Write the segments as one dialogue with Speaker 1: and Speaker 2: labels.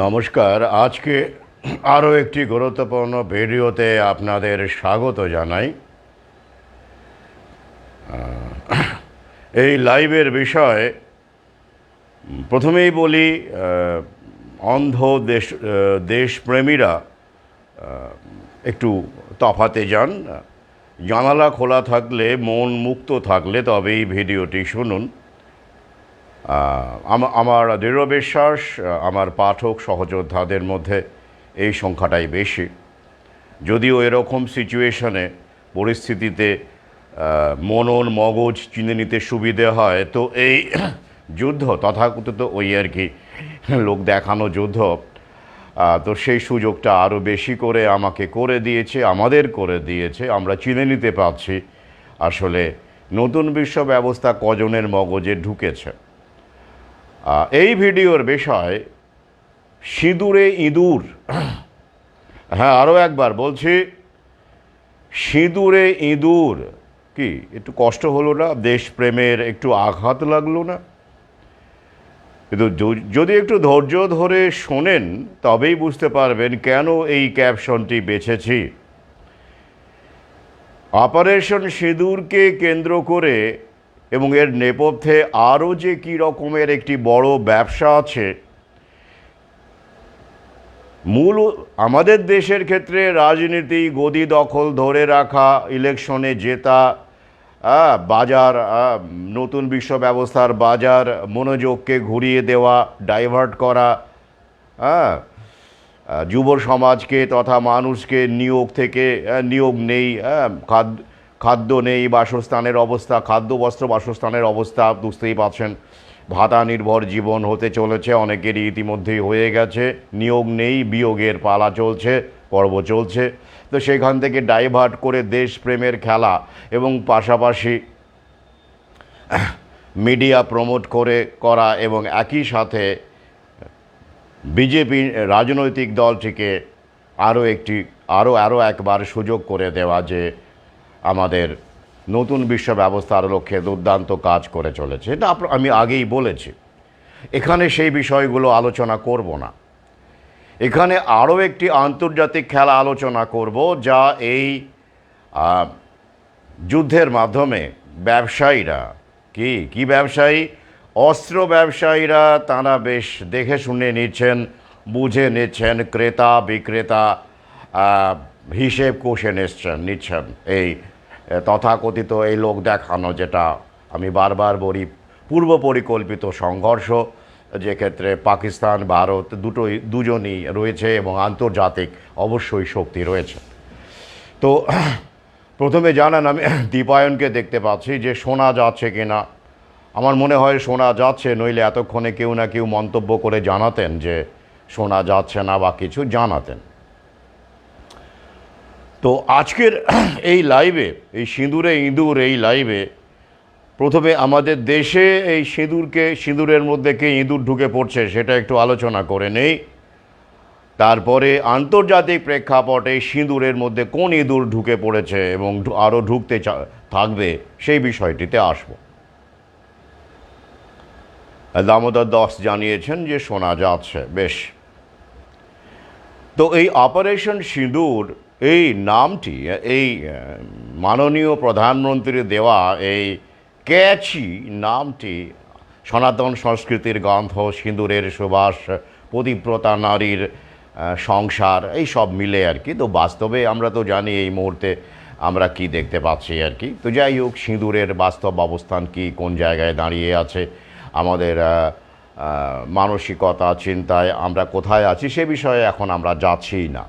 Speaker 1: নমস্কার। আজকে আরও একটি গুরুত্বপূর্ণ ভিডিওতে আপনাদের স্বাগত জানাই। এই লাইভের বিষয় প্রথমেই বলি, অন্ধ দেশপ্রেমীরা একটু তফাতে যান। জানালা খোলা থাকলে, মন মুক্ত থাকলে তবেই ভিডিওটি শুনুন। আমার দৃঢ় বিশ্বাস আমার পাঠক সহযোদ্ধাদের মধ্যে এই সংখ্যাটাই বেশি। যদিও এরকম সিচুয়েশনে পরিস্থিতিতে মনন মগজ চিনে নিতে সুবিধে হয়, তো এই যুদ্ধ তথাকথিত ওই আর কি লোক দেখানো যুদ্ধ, তো সেই সুযোগটা আরও বেশি করে আমাকে করে দিয়েছে, আমাদের করে দিয়েছে। আমরা চিনে নিতে পারছি আসলে নতুন বিশ্ব ব্যবস্থা কজনের মগজে ঢুকেছে। এই ভিডিওর বিষয় সিঁদুরে ইঁদুর। হ্যাঁ, আরও একবার বলছি, সিঁদুরে ইঁদুর। কি একটু কষ্ট হলো না? দেশপ্রেমের একটু আঘাত লাগলো না? কিন্তু যদি একটু ধৈর্য ধরে শোনেন তবেই বুঝতে পারবেন কেন এই ক্যাপশনটি বেছেছি। অপারেশন সিঁদুরকে কেন্দ্র করে এবং এর নেপথ্যে আরও যে কী রকমের একটি বড় ব্যবসা আছে। মূল আমাদের দেশের ক্ষেত্রে রাজনীতি, গদি দখল ধরে রাখা, ইলেকশনে জেতা, বাজার, নতুন বিশ্ব ব্যবস্থার বাজার মনোযোগকে ঘুরিয়ে দেওয়া, ডাইভার্ট করা, যুব সমাজকে তথা মানুষকে নিয়োগ নেই, খাদ্য নেই, বাসস্থানের অবস্থা, খাদ্য বস্ত্র বাসস্থানের অবস্থা বুঝতেই পারছেন। ভাতা নির্ভর জীবন হতে চলেছে, অনেকেরই ইতিমধ্যেই হয়ে গেছে। নিয়োগ নেই, বিয়োগের পালা চলছে, পর্ব চলছে। তো সেখান থেকে ডাইভার্ট করে দেশপ্রেমের খেলা এবং পাশাপাশি মিডিয়া প্রমোট করা এবং একই সাথে বিজেপি রাজনৈতিক দলটিকে আরও একবার সুযোগ করে দেওয়া যে আমাদের নতুন বিশ্ব ব্যবস্থার লক্ষ্যে দুর্দান্ত কাজ করে চলেছে। এটা আমি আগেই বলেছি, এখানে সেই বিষয়গুলো আলোচনা করব না। এখানে আরও একটি আন্তর্জাতিক খেলা আলোচনা করব, যা এই যুদ্ধের মাধ্যমে ব্যবসায়ীরা কি ব্যবসায়ী, অস্ত্র ব্যবসায়ীরা, তারা বেশ দেখে শুনে নিচ্ছেন, বুঝে নিচ্ছেন, ক্রেতা বিক্রেতা হিসেব কষে নিচ্ছেন। এই তথাকথিত এই লোক দেখানো, যেটা আমি বারবার বলি, পূর্ব পরিকল্পিত সংঘর্ষ, যে ক্ষেত্রে পাকিস্তান ভারত দুজনই রয়েছে এবং আন্তর্জাতিক অবশ্যই শক্তি রয়েছে। তো প্রথমে জানান, আমি দীপায়নকে দেখতে পাচ্ছি যে শোনা যাচ্ছে কিনা। আমার মনে হয় শোনা যাচ্ছে, নইলে এতক্ষণে কেউ না কেউ মন্তব্য করে জানাতেন যে শোনা যাচ্ছে না বা কিছু জানাতেন। তো আজকের এই লাইভে, এই সিঁদুরে ইঁদুর এই লাইভে, প্রথমে আমাদের দেশে এই সিঁদুরের মধ্যে কে ইঁদুর ঢুকে পড়ছে সেটা একটু আলোচনা করে নেই। তারপরে আন্তর্জাতিক প্রেক্ষাপটে সিঁদুরের মধ্যে কোন ইঁদুর ঢুকে পড়েছে এবং আরও ঢুকতে থাকবে সেই বিষয়টিতে আসব। দামোদর দাস জানিয়েছেন যে শোনা যাচ্ছে, বেশ। তো এই অপারেশন সিঁদুর এই নামটি, এই মাননীয় প্রধানমন্ত্রীর দেওয়া এই ক্যাচি নামটি সনাতন সংস্কৃতির গন্ধ, সিঁদুরের সুবাস, পতিব্রতা নারীর সংসার, এই সব মিলে আর কি। তো বাস্তবে আমরা তো জানি এই মুহূর্তে আমরা কি দেখতে পাচ্ছি আর কি। তো যাই হোক, সিঁদুরের বাস্তব অবস্থান কি, কোন জায়গায় দাঁড়িয়ে আছে, আমাদের মানসিকতা চিন্তায় আমরা কোথায় আছি সে বিষয়ে এখন আমরা যাচ্ছি না।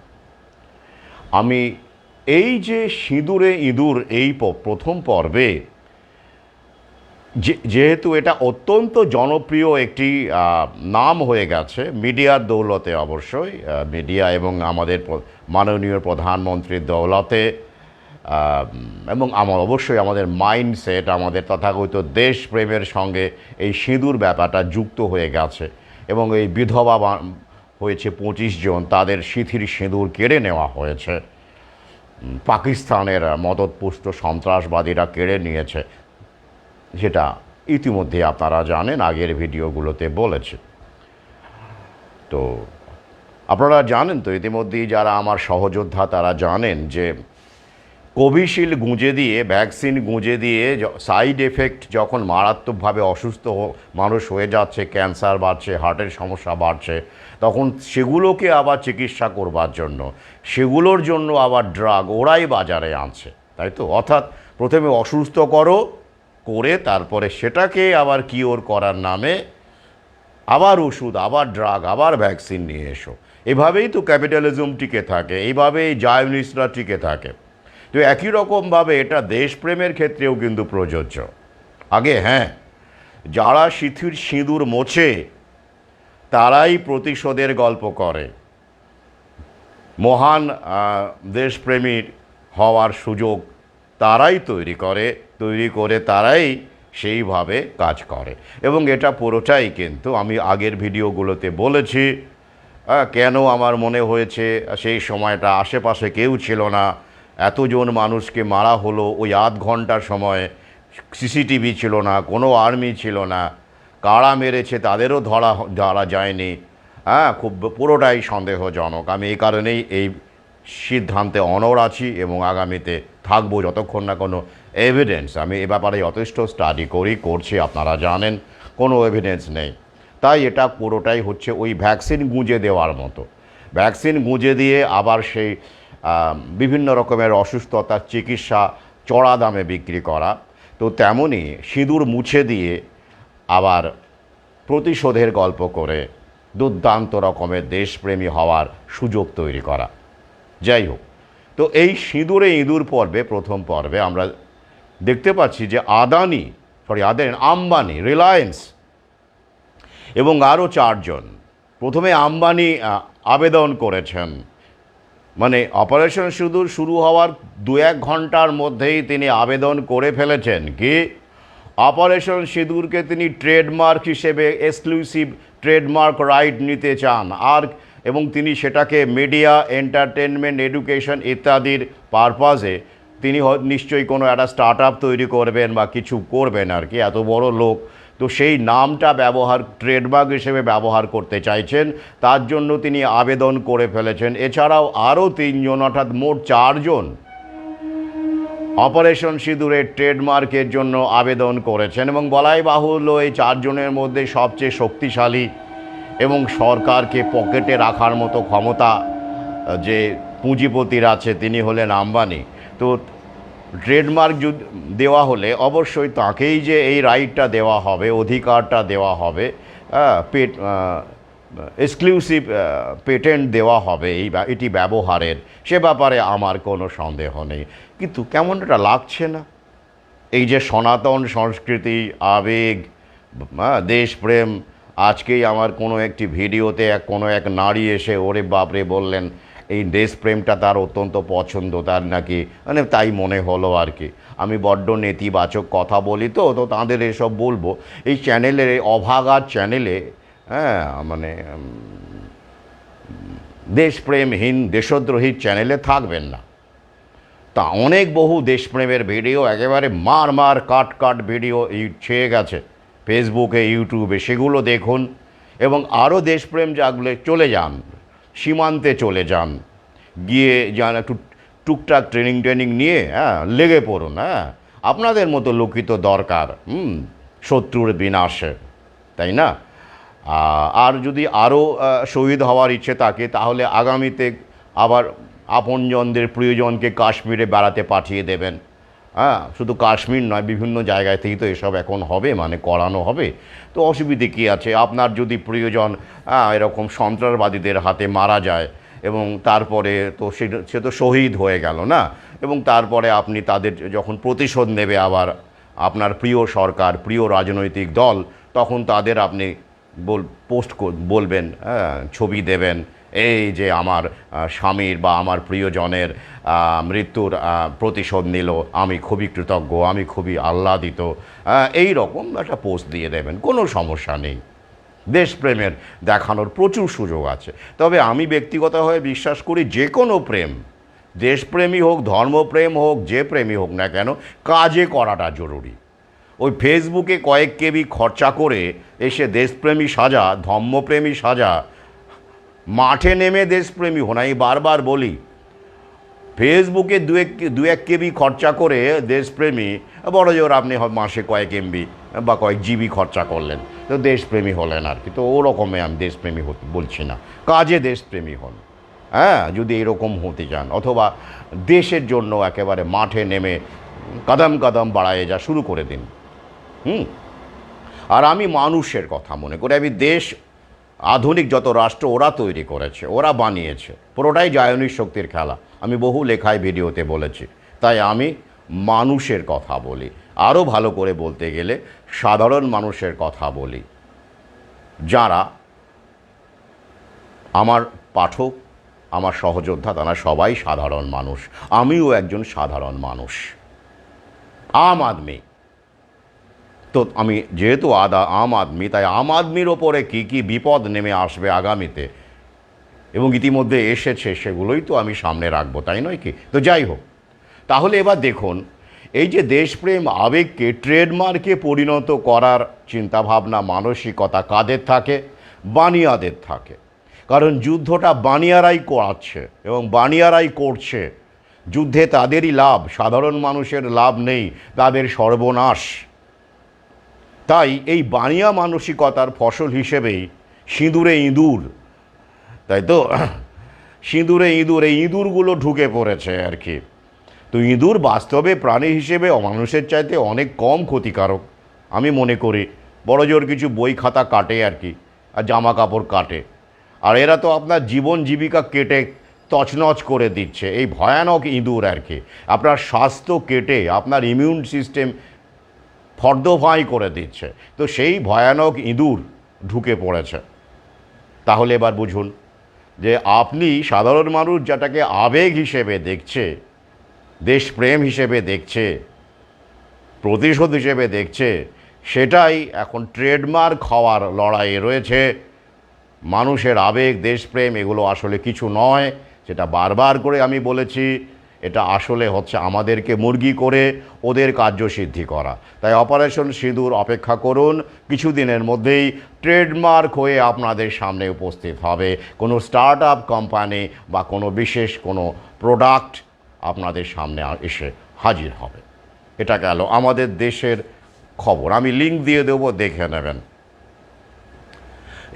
Speaker 1: আমি এই যে সিঁদুরে ইঁদুর এই প্রথম পর্বে, যেহেতু এটা অত্যন্ত জনপ্রিয় একটি নাম হয়ে গেছে মিডিয়ার দৌলতে, অবশ্যই মিডিয়া এবং আমাদের মাননীয় প্রধানমন্ত্রীর দৌলতে, এবং অবশ্যই আমাদের মাইন্ডসেট, আমাদের তথাকথিত দেশপ্রেমের সঙ্গে এই সিঁদুর ব্যাপারটা যুক্ত হয়ে গেছে। এবং এই বিধবা হয়েছে 25 জন, তাদের সিঁথির সিঁদুর কেড়ে নেওয়া হয়েছে, পাকিস্তানের মদতপুষ্ট সন্ত্রাসবাদীরা কেড়ে নিয়েছে, যেটা ইতিমধ্যে আপনারা জানেন, আগের ভিডিওগুলোতে বলেছে। তো আপনারা জানেন তো ইতিমধ্যেই, যারা আমার সহযোদ্ধা তারা জানেন যে কোভিশিল্ড গুঁজে দিয়ে, ভ্যাকসিন গুঁজে দিয়ে সাইড এফেক্ট যখন মারাত্মকভাবে অসুস্থ মানুষ হয়ে যাচ্ছে, ক্যান্সার বাড়ছে, হার্টের সমস্যা বাড়ছে, তখন সেগুলোকে আবার চিকিৎসা করবার জন্য, সেগুলোর জন্য আবার ড্রাগ ওরাই বাজারে আনছে, তাই তো? অর্থাৎ প্রথমে অসুস্থ করে তারপরে সেটাকে আবার কিওর করার নামে আবার ওষুধ, আবার ড্রাগ, আবার ভ্যাকসিন নিয়ে এসো। এভাবেই তো ক্যাপিটালিজম টিকে থাকে, এইভাবেই জায়নিস্টরা টিকে থাকে। তো একই রকমভাবে এটা দেশপ্রেমের ক্ষেত্রেও কিন্তু প্রযোজ্য। আগে হ্যাঁ, যারা সিঁদুর মোছে তারাই প্রতিশোধের গল্প করে, মহান দেশপ্রেমীর হওয়ার সুযোগ তারাই তৈরি করে তারাই সেইভাবে কাজ করে। এবং এটা পুরোটাই কিন্তু আমি আগের ভিডিওগুলোতে বলেছি, কেন আমার মনে হয়েছে সেই সময়টা আশেপাশে কেউ ছিল না, এতজন মানুষকে মারা হলো ওই আধ ঘন্টার সময়, সিসিটিভি ছিল না, কোনো আর্মি ছিল না, কারা মেরেছে তাদেরও ধরা যায়নি। খুব পুরোটাই সন্দেহজনক। আমি এই কারণেই এই সিদ্ধান্তে অনড় আছি এবং আগামীতে থাকবো যতক্ষণ না কোনো এভিডেন্স, আমি এ ব্যাপারে যথেষ্ট স্টাডি করছি, আপনারা জানেন কোনো এভিডেন্স নেই। তাই এটা পুরোটাই হচ্ছে ওই ভ্যাকসিন গুঁজে দেওয়ার মতো, ভ্যাকসিন গুঁজে দিয়ে আবার সেই বিভিন্ন রকমের অসুস্থতার চিকিৎসা চড়া দামে বিক্রি করা। তো তেমনই সিঁদুর মুছে দিয়ে আবার প্রতিশোধের গল্প করে দুর্দান্ত রকমের দেশপ্রেমী হওয়ার সুযোগ তৈরি করা। যাই হোক, তো এই সিঁদুরে ইঁদুর পর্বে, প্রথম পর্বে আমরা দেখতে পাচ্ছি যে আম্বানি, রিলায়েন্স এবং আরও 4 জন। প্রথমে আম্বানি আবেদন করেছেন, মানে অপারেশন সিঁদুর শুরু হওয়ার 2-1 ঘন্টার মধ্যেই তিনি আবেদন করে ফেলেছেন কি অপারেশন সিঁদুরকে তিনি ট্রেডমার্ক হিসেবে এক্সক্লুসিভ ট্রেডমার্ক রাইট নিতে চান, এবং তিনি সেটাকে মিডিয়া, এন্টারটেনমেন্ট, এডুকেশন ইত্যাদির পারপাজে তিনি নিশ্চয়ই কোনো একটা স্টার্ট আপ তৈরি করবেন বা কিছু করবেন আর কি, এত বড় লোক। তো সেই নামটা ট্রেডমার্ক হিসেবে ব্যবহার করতে চাইছেন, তার জন্য তিনি আবেদন করে ফেলেছেন। এছাড়াও আরও 3 জন, অর্থাৎ মোট 4 জন অপারেশন সিঁদুরের ট্রেডমার্কের জন্য আবেদন করেছেন। এবং বলাই বাহুল্য এই 4 জনের মধ্যে সবচেয়ে শক্তিশালী এবং সরকারকে পকেটে রাখার মতো ক্ষমতা যে পুঁজিপতির আছে তিনি হলেন আম্বানি। তো ট্রেডমার্ক দেওয়া হলে অবশ্যই তাকেই যে এই রাইটটা দেওয়া হবে, অধিকারটা দেওয়া হবে, এক্সক্লুসিভ পেটেন্ট দেওয়া হবে এটি ব্যবহারের, সে ব্যাপারে আমার কোনো সন্দেহ নেই। কিন্তু কেমন এটা লাগছে না, এই যে সনাতন সংস্কৃতি, আবেগ, দেশপ্রেম। আজকেই আমার কোনো একটি ভিডিওতে কোনো এক নারী এসে ওরে বাপরে বললেন এই দেশপ্রেমটা তার অত্যন্ত পছন্দ, তার নাকি মানে তাই মনে হলো আর কি। আমি বড্ড নেতিবাচক কথা বলি, তো তাদের এসব বলবো। এই চ্যানেলে, অভাগার চ্যানেলে, মানে দেশপ্রেমহীন, দেশদ্রোহী চ্যানেলে থাকবেন না। তা অনেক বহু দেশপ্রেমের ভিডিও, একেবারে মার কাট ভিডিও ছেয়ে গেছে ফেসবুকে, ইউটিউবে, সেগুলো দেখুন। এবং আরও দেশপ্রেম জাগলে চলে যান, সীমান্তে চলে যান, গিয়ে একটু টুকটাক ট্রেনিং নিয়ে লেগে পড়ুন। আপনাদের মতো লোকই তো দরকার শত্রুর বিনাশে, তাই না? আর যদি আরও শহীদ হওয়ার ইচ্ছে থাকে তাহলে আগামীতে আবার আপনজনদের, প্রিয়জনকে কাশ্মীরে বেড়াতে পাঠিয়ে দেবেন। শুধু কাশ্মীর নয়, বিভিন্ন জায়গায় থেকেই তো এসব এখন হবে, মানে করানো হবে। তো অসুবিধে কী আছে? আপনার যদি প্রিয়জন এরকম সন্ত্রাসবাদীদের হাতে মারা যায় এবং তারপরে তো সে তো শহীদ হয়ে গেল না, এবং তারপরে আপনি তাদের যখন প্রতিশোধ নেবে আবার আপনার প্রিয় সরকার, প্রিয় রাজনৈতিক দল, তখন তাদের আপনি বলবেন, ছবি দেবেন, এই যে আমার স্বামীর বা আমার প্রিয়জনের মৃত্যুর প্রতিশোধ নিল, আমি খুবই কৃতজ্ঞ, আমি খুবই আহ্লাদিত, এই রকম একটা পোস্ট দিয়ে দেবেন, কোনো সমস্যা নেই। দেশপ্রেমের দেখানোর প্রচুর সুযোগ আছে। তবে আমি ব্যক্তিগতভাবে বিশ্বাস করি যে কোনো প্রেম, দেশপ্রেমী হোক, ধর্মপ্রেম হোক, যে প্রেমী হোক না কেন, কাজে করাটা জরুরি। ওই ফেসবুকে কয়েক কেবি খরচা করে এসে দেশপ্রেমী সাজা, ধর্মপ্রেমী সাজা, মাঠে নেমে দেশপ্রেমী হন। আমি বারবার বলি, ফেসবুকে দু এক কেবি খরচা করে দেশপ্রেমী, বড় জোর আপনি মাসে কয়েক এমবি বা কয়েক জিবি খরচা করলেন, তো দেশপ্রেমী হলেন আর কি। তো ওরকমে আমি দেশপ্রেমী হতে বলছি না, কাজে দেশপ্রেমী হন। হ্যাঁ, যদি এরকম হতে চান, অথবা দেশের জন্য একেবারে মাঠে নেমে কদম কদম বাড়ায় যা শুরু করে দিন। আর আমি মানুষের কথা মনে করি। আমি দেশ আধুনিক যত রাষ্ট্র ওরা তৈরি করেছে, ওরা বানিয়েছে, পুরোটাই জায়নিক শক্তির খেলা। আমি বহু লেখায় ভিডিওতে বলেছি। তাই আমি মানুষের কথা বলি, আরও ভালো করে বলতে গেলে সাধারণ মানুষের কথা বলি, যারা আমার পাঠক, আমার সহযোদ্ধা, তারা সবাই সাধারণ মানুষ। আমিও একজন সাধারণ মানুষ, আম আদমি। তো আমি যেহেতু আম আদমি, তাই আম আদমির ওপরে কী কী বিপদ নেমে আসবে আগামীতে এবং ইতিমধ্যে এসেছে, সেগুলোই তো আমি সামনে রাখবো, তাই নয় কি? তো যাই হোক, তাহলে এবার দেখুন, এই যে দেশপ্রেম আবেগকে ট্রেডমার্কে পরিণত করার চিন্তাভাবনা, মানসিকতা কাদের থাকে? বানিয়াদের থাকে। কারণ যুদ্ধটা বানিয়ারাই করাচ্ছে এবং বানিয়ারাই করছে। যুদ্ধে তাদেরই লাভ, সাধারণ মানুষের লাভ নেই, তাদের সর্বনাশ। তাই এই বানিয়া মানসিকতার ফসল হিসেবেই সিঁদুরে ইঁদুর, তাই তো, সিঁদুরে ইঁদুর, এই ইঁদুরগুলো ঢুকে পড়েছে আর কি। তো ইঁদুর বাস্তবে প্রাণী হিসেবে মানুষের চাইতে অনেক কম ক্ষতিকারক আমি মনে করি। বড় জোর কিছু বই খাতা কাটে আর কি, আর জামা কাপড় কাটে, আর এরা তো আপনার জীবন জীবিকা কেটে তছনছ করে দিচ্ছে। এই ভয়ানক ইঁদুর আর কি আপনার স্বাস্থ্য কেটে আপনার ইমিউন সিস্টেম ফর্দফাই করে দিচ্ছে। তো সেই ভয়ানক ইঁদুর ঢুকে পড়েছে। তাহলে এবার বুঝুন যে আপনি সাধারণ মানুষ যেটাকে আবেগ হিসেবে দেখছে, দেশপ্রেম হিসেবে দেখছে, প্রতিশোধ হিসেবে দেখছে, সেটাই এখন ট্রেডমার্ক হওয়ার লড়াইয়ে রয়েছে। মানুষের আবেগ, দেশপ্রেম এগুলো আসলে কিছু নয়, সেটা বারবার করে আমি বলেছি। এটা আসলে হচ্ছে আমাদেরকে মুরগি করে ওদের কার্যসিদ্ধি করা। তাই অপারেশন সিঁদুর অপেক্ষা করুন, কিছুদিনের মধ্যেই ট্রেডমার্ক হয়ে আপনাদের সামনে উপস্থিত হবে। কোনো স্টার্ট আপ কোম্পানি বা কোনো বিশেষ কোনো প্রোডাক্ট আপনাদের সামনে এসে হাজির হবে। এটা গেল আমাদের দেশের খবর। আমি লিঙ্ক দিয়ে দেবো, দেখে নেবেন।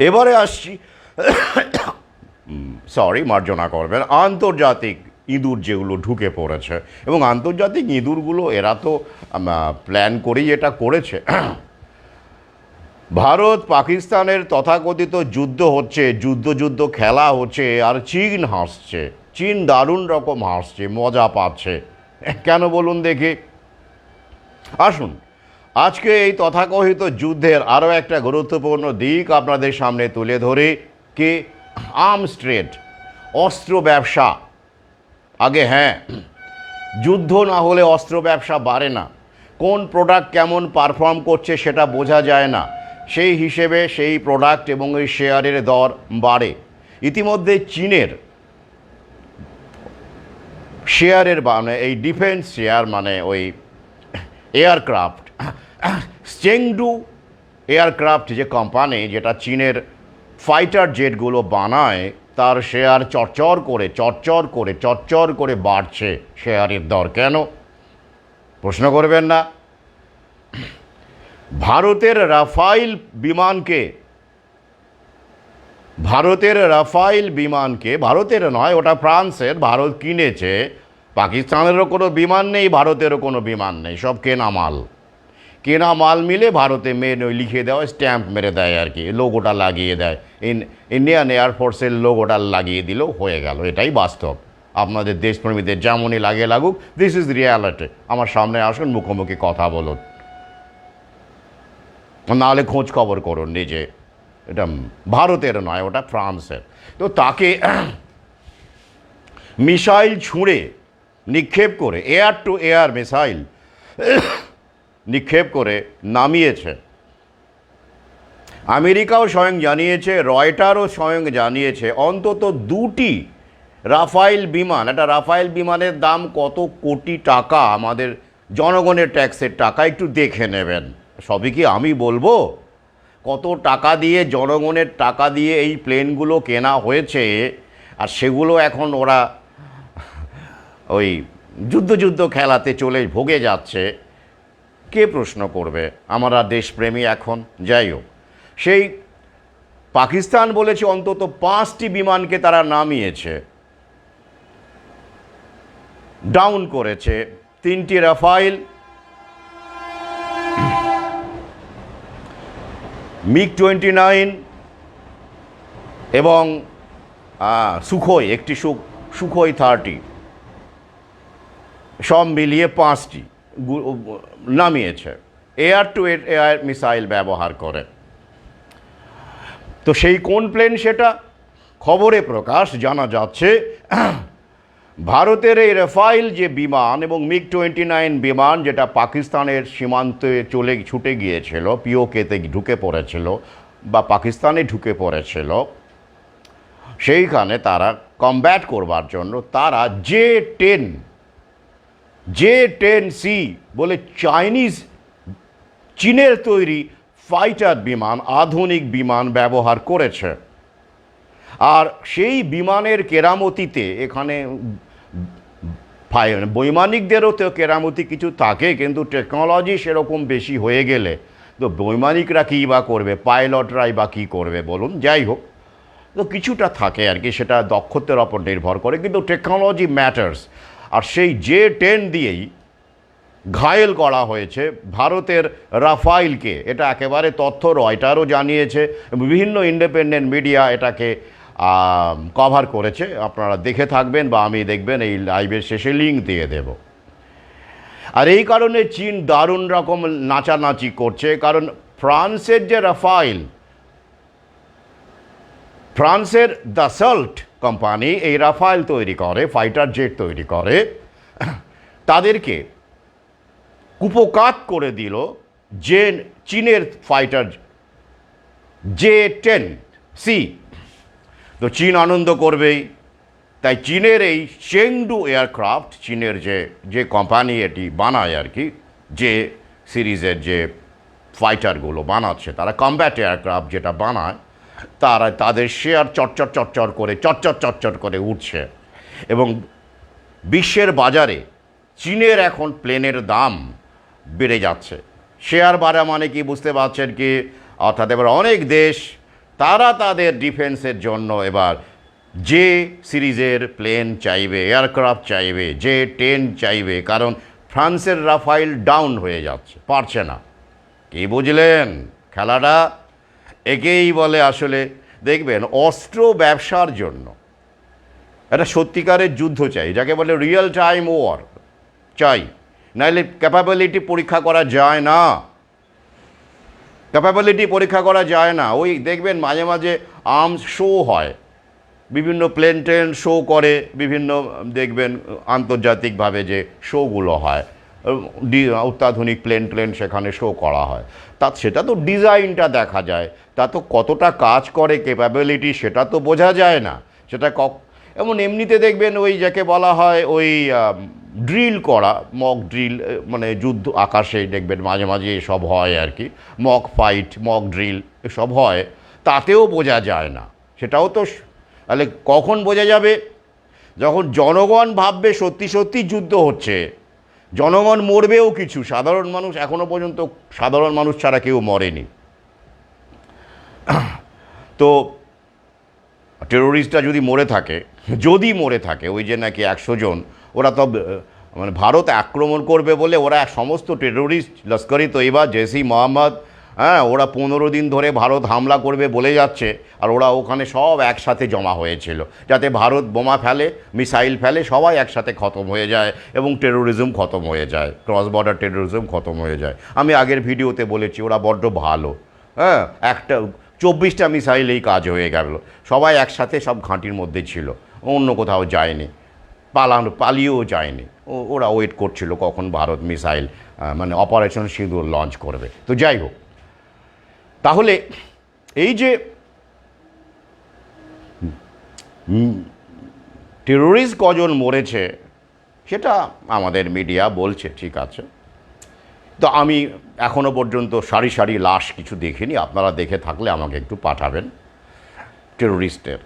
Speaker 1: এবারে আসছি, মার্জনা করবেন, আন্তর্জাতিক ইঁদুর যেগুলো ঢুকে পড়েছে। এবং আন্তর্জাতিক ইঁদুরগুলো এরা তো প্ল্যান করেই এটা করেছে। ভারত পাকিস্তানের তথাকথিত যুদ্ধ হচ্ছে, যুদ্ধ খেলা হচ্ছে, আর চীন হাসছে। চীন দারুণ রকম হাসছে, মজা পাচ্ছে। কেন বলুন দেখি? আসুন, আজকে এই তথাকথিত যুদ্ধের আরও একটা গুরুত্বপূর্ণ দিক আপনাদের সামনে তুলে ধরে, কি আর্মস ট্রেড, অস্ত্র ব্যবসা। আগে হ্যাঁ, যুদ্ধ না হলে অস্ত্র ব্যবসা বাড়ে না। কোন প্রোডাক্ট কেমন পারফর্ম করছে সেটা বোঝা যায় না, সেই হিসেবে সেই প্রোডাক্ট এবং ওই শেয়ারের দর বাড়ে। ইতিমধ্যে চীনের শেয়ারের মানে এই ডিফেন্স শেয়ার, মানে ওই এয়ারক্রাফট, চেংডু এয়ারক্রাফট যে কোম্পানি, যেটা চীনের ফাইটার জেটগুলো বানায়, তার শেয়ার চরচর করে বাড়ছে শেয়ারের দর। কেন? প্রশ্ন করবেন না? ভারতের রাফাইল বিমানকে, ভারতের নয়, ওটা ফ্রান্সের, ভারত কিনেছে। পাকিস্তানেরও কোনো বিমান নেই, ভারতেরও কোনো বিমান নেই, সব কেনা মাল মিলে ভারতে ওই লিখে দেওয়া, স্ট্যাম্প মেরে দেয় আর কি, লোগোটা লাগিয়ে দেয়, ইন্ডিয়ান এয়ারফোর্সের লোগোটা লাগিয়ে দিলেও হয়ে গেল। এটাই বাস্তব। আপনাদের দেশপ্রেমীদের যেমনই লাগুক, দিস ইজ রিয়ালিটি। আমার সামনে আসুন, মুখোমুখি কথা বলুন, নাহলে খোঁজ খবর করুন নিজে। এটা ভারতের নয়, ওটা ফ্রান্সের। তো তাকে মিসাইল ছুঁড়ে নিক্ষেপ করে, এয়ার টু এয়ার মিসাইল নিক্ষেপ করে নামিয়েছে। আমেরিকাও স্বয়ং জানিয়েছে, রয়টারও স্বয়ং জানিয়েছে, অন্তত দুটি রাফাইল বিমান। একটা রাফাইল বিমানের দাম কত কোটি টাকা, আমাদের জনগণের ট্যাক্সের টাকা, একটু দেখে নেবেন। সবই কি আমি বলবো? কত টাকা দিয়ে, জনগণের টাকা দিয়ে এই প্লেনগুলো কেনা হয়েছে, আর সেগুলো এখন ওরা ওই যুদ্ধ খেলাতে চলে ভোগে যাচ্ছে। কে প্রশ্ন করবে? আমরা দেশপ্রেমী এখন। যাই হোক, সেই পাকিস্তান বলেছে অন্তত 5টি বিমানকে তারা নামিয়েছে, ডাউন করেছে। 3টি রাফাইল, MiG-29 এবং সুখোই, একটি সুখোই 30, সব মিলিয়ে 5টি নামিয়েছে এয়ার টু এয়ার মিসাইল ব্যবহার করে। তো সেই কোন প্লেন সেটা? খবরে প্রকাশ জানা যাচ্ছে ভারতের এই রাফাইল যে বিমান এবং MiG-29 বিমান, যেটা পাকিস্তানের সীমান্তে ছুটে গিয়েছিল, পিওকেতে ঢুকে পড়েছিল বা পাকিস্তানে ঢুকে পড়েছিল, সেইখানে তারা কমব্যাট করবার জন্য তারা J-10C বলে চীনের তৈরি ফাইটার বিমান, আধুনিক বিমান ব্যবহার করেছে। আর সেই বিমানের কেরামতিতে এখানে বৈমানিকদেরও তো কেরামতি কিছু থাকে, কিন্তু টেকনোলজি সেরকম বেশি হয়ে গেলে তো বৈমানিকরা কী বা করবে, পাইলটরাই বা কী করবে বলুন। যাই হোক, তো কিছুটা থাকে আর কি, সেটা দক্ষতার ওপর নির্ভর করে, কিন্তু টেকনোলজি ম্যাটার্স। আর সেই J-10 দিয়েই ঘায়েল করা হয়েছে ভারতের রাফাইলকে। এটা একেবারে তথ্য রয়টারও জানিয়েছে, বিভিন্ন ইন্ডিপেন্ডেন্ট মিডিয়া এটাকে কভার করেছে। আপনারা দেখে থাকবেন বা আমি দেখবেন, এই লাইভের শেষে লিঙ্ক দিয়ে দেব। আর এই কারণে চীন দারুণ রকম নাচানাচি করছে, কারণ ফ্রান্সের যে রাফাইল, ফ্রান্সের দাসল্ট কোম্পানি এই রাফাইল তৈরি করে, ফাইটার জেট তৈরি করে, তাদেরকে কুপকাত করে দিল যে চীনের ফাইটার J-10C। তো চীন আনন্দ করবেই, তাই চীনের এই চেংডু এয়ারক্রাফট, চীনের যে কোম্পানি এটি বানায় আর কি, যে সিরিজের যে ফাইটারগুলো বানাচ্ছে, তারা কমব্যাট এয়ারক্রাফট যেটা বানায়, তাদের শেয়ার চটচট করে উঠছে। এবং বিশ্বের বাজারে চীনের এখন প্লেনের দাম বেড়ে যাচ্ছে। শেয়ার বাড়া মানে কি বুঝতে পারছেন কি? অর্থাৎ এবার অনেক দেশ তারা তাদের ডিফেন্সের জন্য এবার যে সিরিজের প্লেন চাইবে, এয়ারক্রাফট চাইবে, J-10 চাইবে, কারণ ফ্রান্সের রাফাইল ডাউন হয়ে যাচ্ছে, পারছে না। কি বুঝলেন খেলাটা? একেই বলে আসলে দেখবেন অস্ত্র ব্যবসার জন্য একটা সত্যিকারের যুদ্ধ চাই, যাকে বলে রিয়েল টাইম ওয়ার চাই, নাহলে ক্যাপাবিলিটি পরীক্ষা করা যায় না। ক্যাপাবিলিটি পরীক্ষা করা যায় না। ওই দেখবেন মাঝে মাঝে আর্মস শো হয়, বিভিন্ন প্লেন ট্রেন শো করে, বিভিন্ন দেখবেন আন্তর্জাতিকভাবে যে শোগুলো হয়, অত্যাধুনিক প্লেন সেখানে শো করা হয়। সেটা তো ডিজাইনটা দেখা যায়, তা তো কতটা কাজ করে ক্যাপাবিলিটি সেটা তো বোঝা যায় না। সেটা এমনিতে দেখবেন ওই যাকে বলা হয় ওই ড্রিল করা, মক ড্রিল, মানে যুদ্ধ আকাশে দেখবেন মাঝে মাঝে এসব হয় আর কি, মক ফাইট, মক ড্রিল এসব হয়, তাতেও বোঝা যায় না। সেটাও তো তাহলে কখন বোঝা যাবে? যখন জনগণ ভাববে সত্যি যুদ্ধ হচ্ছে, জনগণ মরবেও কিছু, সাধারণ মানুষ এখনও পর্যন্ত সাধারণ মানুষ ছাড়া কেউ মরেনি। তো টেরোরিস্টরা যদি মরে থাকে ওই যে নাকি 100 জন, ওরা তো মানে ভারত আক্রমণ করবে বলে ওরা সমস্ত টেরোরিস্ট, লস্করি তৈবা, জেসি মোহাম্মদ, হ্যাঁ, ওরা 15 দিন ধরে ভারত হামলা করবে বলে যাচ্ছে, আর ওরা ওখানে সব একসাথে জমা হয়েছিল যাতে ভারত বোমা ফেলে, মিসাইল ফেলে, সবাই একসাথে খতম হয়ে যায় এবং টেরোরিজম খতম হয়ে যায়, ক্রস বর্ডার টেরোরিজম খতম হয়ে যায়। আমি আগের ভিডিওতে বলেছি ওরা বড্ড ভালো, হ্যাঁ, 24টা মিসাইলেই কাজ হয়ে গেল, সবাই একসাথে সব ঘাঁটির মধ্যে ছিল, অন্য কোথাও যায়নি, পালিয়েও যায়নি। ওরা ওয়েট করছিল কখন ভারত মিসাইল মানে অপারেশন সিঁদুর লঞ্চ করবে। তো যাই হোক, তাহলে এই যে টেরোরিস্ট কজন মরেছে সেটা আমাদের মিডিয়া বলছে, ঠিক আছে, তো আমি এখনও পর্যন্ত সারি সারি লাশ কিছু দেখিনি, আপনারা দেখে থাকলে আমাকে একটু পাঠাবেন। টেরোরিস্টের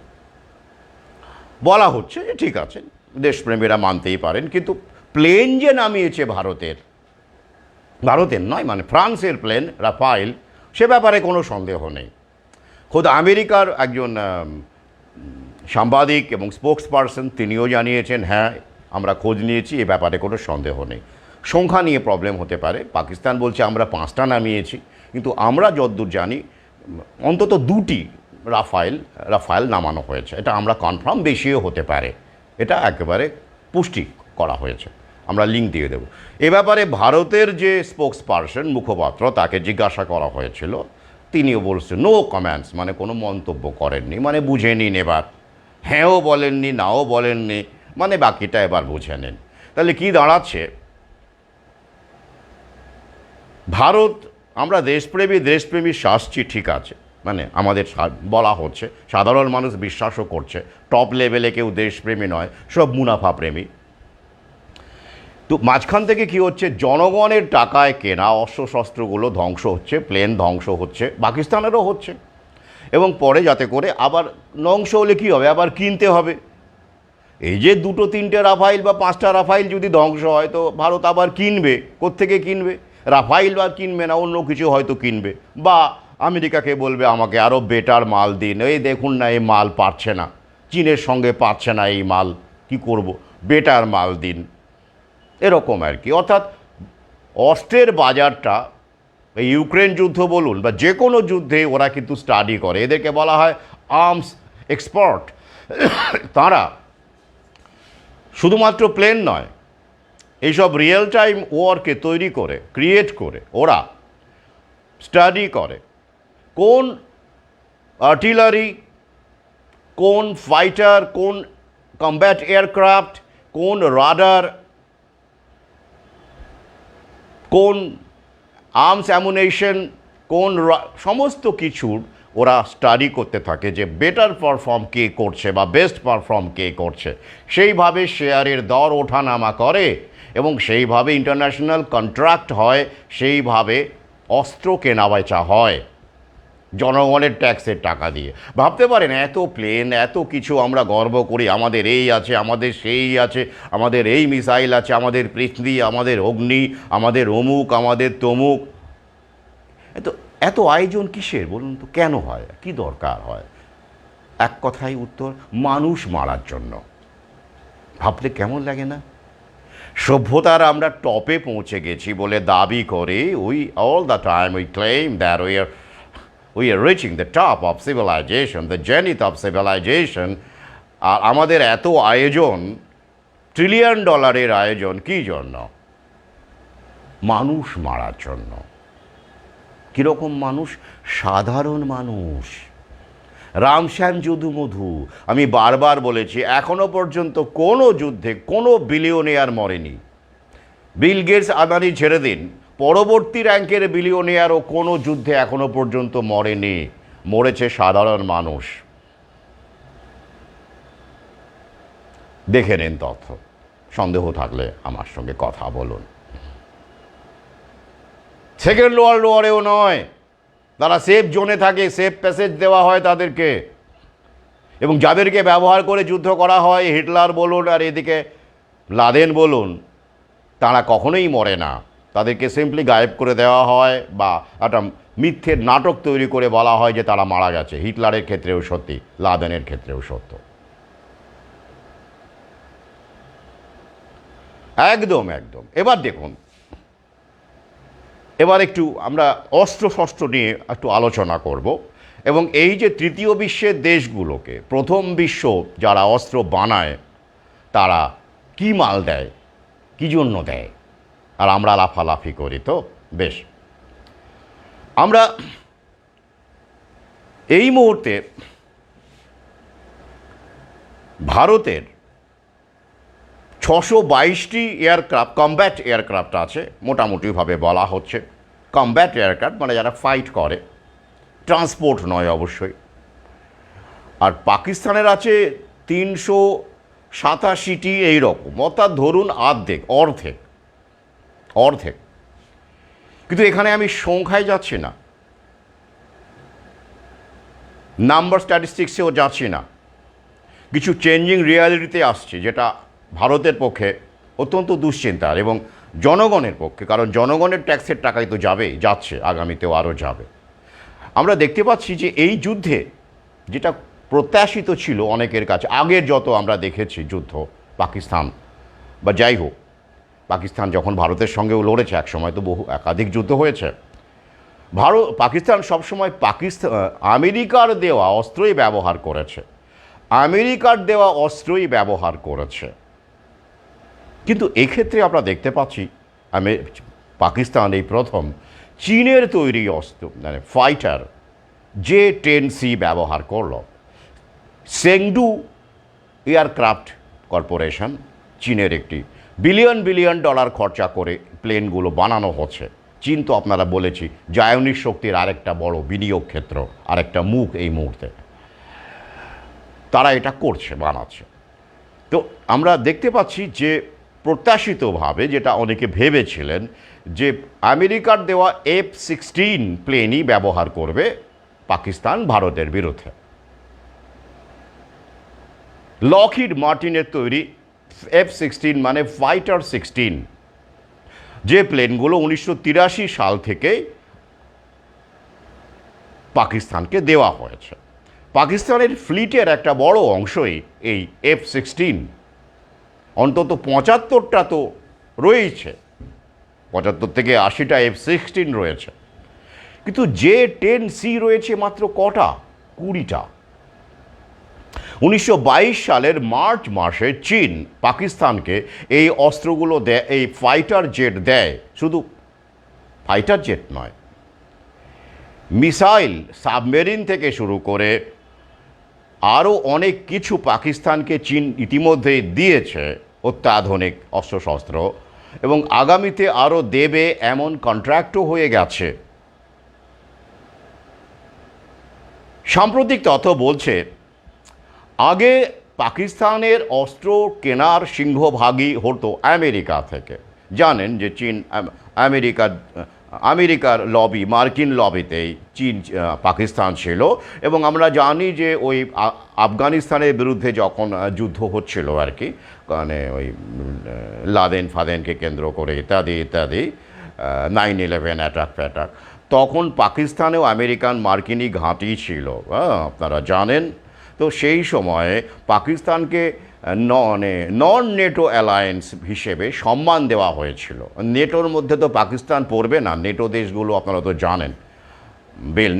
Speaker 1: বলা হচ্ছে যে ঠিক আছে, দেশপ্রেমীরা মানতেই পারেন, কিন্তু প্লেন যে নামিয়েছে ভারতের নয়, মানে ফ্রান্সের প্লেন রাফাইল, সে ব্যাপারে কোনো সন্দেহ নেই। খোদ আমেরিকার একজন সাংবাদিক এবং স্পোক্স পারসন তিনিও জানিয়েছেন, হ্যাঁ আমরা খোঁজ নিয়েছি, এ ব্যাপারে কোনো সন্দেহ নেই। সংখ্যা নিয়ে প্রবলেম হতে পারে, পাকিস্তান বলছে আমরা 5টা নামিয়েছি, কিন্তু আমরা যতদূর জানি অন্তত 2টি রাফাইল নামানো হয়েছে, এটা আমরা কনফার্ম, বেশিও হতে পারে, এটা একেবারে পুষ্টি করা হয়েছে, আমরা লিঙ্ক দিয়ে দেব। এ ব্যাপারে ভারতের যে স্পোক্স পারসন, মুখপাত্র, তাকে জিজ্ঞাসা করা হয়েছিল, তিনিও বলছেন নো কমেন্টস, মানে কোনো মন্তব্য করেননি, মানে বুঝে নিন এবার, হ্যাঁও বলেননি নাও বলেননি, মানে বাকিটা এবার বুঝে নিন। তাহলে কি দাঁড়াচ্ছে, ভারত, আমরা দেশপ্রেমী শাসছি ঠিক আছে, মানে আমাদের বলা হচ্ছে, সাধারণ মানুষ বিশ্বাসও করছে, টপ লেভেলে কেউ দেশপ্রেমী নয়, সব মুনাফা প্রেমী। তো মাঝখান থেকে কি হচ্ছে, জনগণের টাকায় কেনা অস্ত্রশস্ত্রগুলো ধ্বংস হচ্ছে, প্লেন ধ্বংস হচ্ছে, পাকিস্তানেরও হচ্ছে, এবং পরে যাতে করে আবার ধ্বংস হলে কী হবে, আবার কিনতে হবে। এই যে 2-3টে রাফাইল বা 5টা রাফাইল যদি ধ্বংস হয়, তো ভারত আবার কিনবে, কোত্থেকে কিনবে? রাফাইল বা কিনবে না, অন্য কিছু হয়তো কিনবে, বা আমেরিকাকে বলবে আমাকে আরও বেটার মাল দিন, এই দেখুন না এই মাল পারছে না, চীনের সঙ্গে পাচ্ছে না এই মাল, কি করব, বেটার মাল দিন, এরকম আর কি। অর্থাৎ অস্ত্রের বাজারটা, এই ইউক্রেন যুদ্ধ বলুন বা যে কোনো যুদ্ধে ওরা কিন্তু স্টাডি করে, এদেরকে বলা হয় আর্মস এক্সপার্ট। তারা শুধুমাত্র প্লেন নয়, এইসব রিয়েল টাইম ওয়ারকে তৈরি করে, ক্রিয়েট করে, ওরা স্টাডি করে কোন আর্টিলারি, কোন ফাইটার, কোন কমব্যাট এয়ারক্রাফট, কোন রাডার, কোন আর্মস অ্যামুনেশন, কোন সমস্ত কিছুর ওরা স্টাডি করতে থাকে, যে বেটার পারফর্ম কে করছে বা বেস্ট পারফর্ম কে করছে, সেইভাবে শেয়ারের দর ওঠানামা করে, এবং সেইভাবে ইন্টারন্যাশনাল কন্ট্রাক্ট হয়, সেইভাবে অস্ত্র কেনাবেচা হয় জনগণের ট্যাক্সের টাকা দিয়ে। ভাবতে পারেন, এত প্লেন, এত কিছু আমরা গর্ব করি, আমাদের এই আছে, আমাদের সেই আছে, আমাদের এই মিসাইল আছে, আমাদের পৃথিবী, আমাদের অগ্নি, আমাদের অমুক, আমাদের তমুক, এত আয়োজন কিসের বলুন তো? কেন হয়, কি দরকার হয়? এক কথাই উত্তর, মানুষ মারার জন্য। ভাবলে কেমন লাগে না? সভ্যতার আমরা টপে পৌঁছে গেছি বলে দাবি করে, all the time we claim that we are reaching the top of civilization, the zenith of civilization. আর আমাদের এত আয়োজন, $1 ট্রিলিয়ন আয়োজন, কী জন্য? মানুষ মারার জন্য। কীরকম মানুষ? সাধারণ মানুষ, রামশ্যাম যদুমধু। আমি বারবার বলেছি, এখনও পর্যন্ত কোনো যুদ্ধে কোনো বিলিয়নিয়ার মরেনি। বিল গেটস, আদানি ছেড়ে দিন, পরবর্তী র্যাঙ্কের বিলিয়নিয়ারও কোনো যুদ্ধে এখনও পর্যন্ত মরেনি, মরেছে সাধারণ মানুষ। দেখে নেন তথ্য, সন্দেহ থাকলে আমার সঙ্গে কথা বলুন। সেকেন্ড ওয়ার্ল্ড ওয়ারেও নয়, তারা সেফ জোনে থাকে, সেফ প্যাসেজ দেওয়া হয় তাদেরকে, এবং যাদেরকে ব্যবহার করে যুদ্ধ করা হয়, হিটলার বলুন আর এদিকে লাদেন বলুন, তারা কখনোই মরে না, তাদেরকে সিম্পলি গায়েব করে দেওয়া হয়, বা একটা মিথ্যের নাটক তৈরি করে বলা হয় যে তারা মারা গেছে। হিটলারের ক্ষেত্রেও সত্যি, লাদেনের ক্ষেত্রেও সত্য। একদম একদম। এবার দেখুন, এবার একটু আমরা অস্ত্রশস্ত্র নিয়ে একটু আলোচনা করব, এবং এই যে তৃতীয় বিশ্বের দেশগুলোকে, প্রথম বিশ্ব যারা অস্ত্র বানায়, তারা কি মাল দেয়, কী জন্য দেয়, আর আমরা লাফালাফি করি। তো বেশ, আমরা এই মুহূর্তে ভারতের 622টি এয়ারক্রাফট, কমব্যাট এয়ারক্রাফট আছে, মোটামুটিভাবে বলা হচ্ছে। কমব্যাট এয়ারক্রাফট মানে যারা ফাইট করে, ট্রান্সপোর্ট নয় অবশ্যই। আর পাকিস্তানের আছে 387টি, এইরকম, অর্থাৎ ধরুন অর্ধেক। কিন্তু এখানে আমি সংখ্যায় যাচ্ছি না, নাম্বার স্ট্যাটিস্টিক্সেও যাচ্ছি না, কিছু চেঞ্জিং রিয়ালিটিতে আসছে, যেটা ভারতের পক্ষে অত্যন্ত দুশ্চিন্তার এবং জনগণের পক্ষে, কারণ জনগণের ট্যাক্সের টাকাই তো যাচ্ছে, আগামীতেও আরও যাবে। আমরা দেখতে পাচ্ছি যে এই যুদ্ধে যেটা প্রত্যাশিত ছিল অনেকের কাছে, আগের যত আমরা দেখেছি যুদ্ধ, পাকিস্তান বা যাই হোক, পাকিস্তান যখন ভারতের সঙ্গেও লড়েছে, একসময় তো একাধিক যুদ্ধ হয়েছে, পাকিস্তান সবসময় আমেরিকার দেওয়া অস্ত্রই ব্যবহার করেছে, আমেরিকার দেওয়া অস্ত্রই ব্যবহার করেছে। কিন্তু এক্ষেত্রে আমরা দেখতে পাচ্ছি পাকিস্তান এই প্রথম চীনের তৈরি অস্ত্র, মানে ফাইটার J-10C ব্যবহার করল। সেংডু এয়ারক্রাফট কর্পোরেশন, চীনের একটি বিলিয়ন বিলিয়ন ডলার খরচা করে প্লেনগুলো বানানো হচ্ছে। চীন তো আপনারা বলেছি জায়নিক শক্তির আরেকটা বড় বিনিয়োগ ক্ষেত্র, আরেকটা মুখ এই মুহূর্তে, তারা এটা করছে, বানাচ্ছে। তো আমরা দেখতে পাচ্ছি যে প্রত্যাশিতভাবে যেটা অনেকে ভেবেছিলেন যে আমেরিকার দেওয়া F-16 প্লেনই ব্যবহার করবে পাকিস্তান ভারতের বিরুদ্ধে। লকহিড মার্টিনের তৈরি F-16 মানে ফাইটার 16, যে প্লেনগুলো 1983 সাল থেকে পাকিস্তানকে দেওয়া হয়েছে। পাকিস্তানের ফ্লিটের একটা বড় অংশই এই F-16, অন্তত 75টা তো রয়েছে, 75 থেকে 80টা F-16 রয়েছে, কিন্তু J-10C রয়েছে মাত্র কটা? 20টা। 1922 সালের মার্চ মাসে চীন পাকিস্তানকে এই অস্ত্রগুলো দেয়, এই ফাইটার জেট দেয়। শুধু ফাইটার জেট নয়, মিসাইল, সাবমেরিন থেকে শুরু করে আরও অনেক কিছু পাকিস্তানকে চীন ইতিমধ্যেই দিয়েছে, অত্যাধুনিক অস্ত্রশস্ত্র, এবং আগামীতে আরও দেবে এমন কন্ট্রাক্টও হয়ে গেছে। সাম্প্রতিক তথ্য বলছে আগে পাকিস্তানের অস্ত্র কেনার সিংহভাগই হতো আমেরিকা থেকে। জানেন যে চীন আমেরিকার লবি, মার্কিন লবিতেই চীন পাকিস্তান ছিল, এবং আমরা জানি যে ওই আফগানিস্তানের বিরুদ্ধে যখন যুদ্ধ হচ্ছিল আর কি, মানে ওই লাদেনকে কেন্দ্র করে ইত্যাদি ইত্যাদি, 9/11 অ্যাটাক ফ্যাটাক, তখন পাকিস্তানেও আমেরিকান মার্কিনি ঘাঁটি ছিল, আপনারা জানেন। তো সেই সময়ে পাকিস্তানকে নন নেটো অ্যালায়েন্স হিসেবে সম্মান দেওয়া হয়েছিল। নেটোর মধ্যে তো পাকিস্তান পড়বে না, নেটো দেশগুলো আপনারা তো জানেন,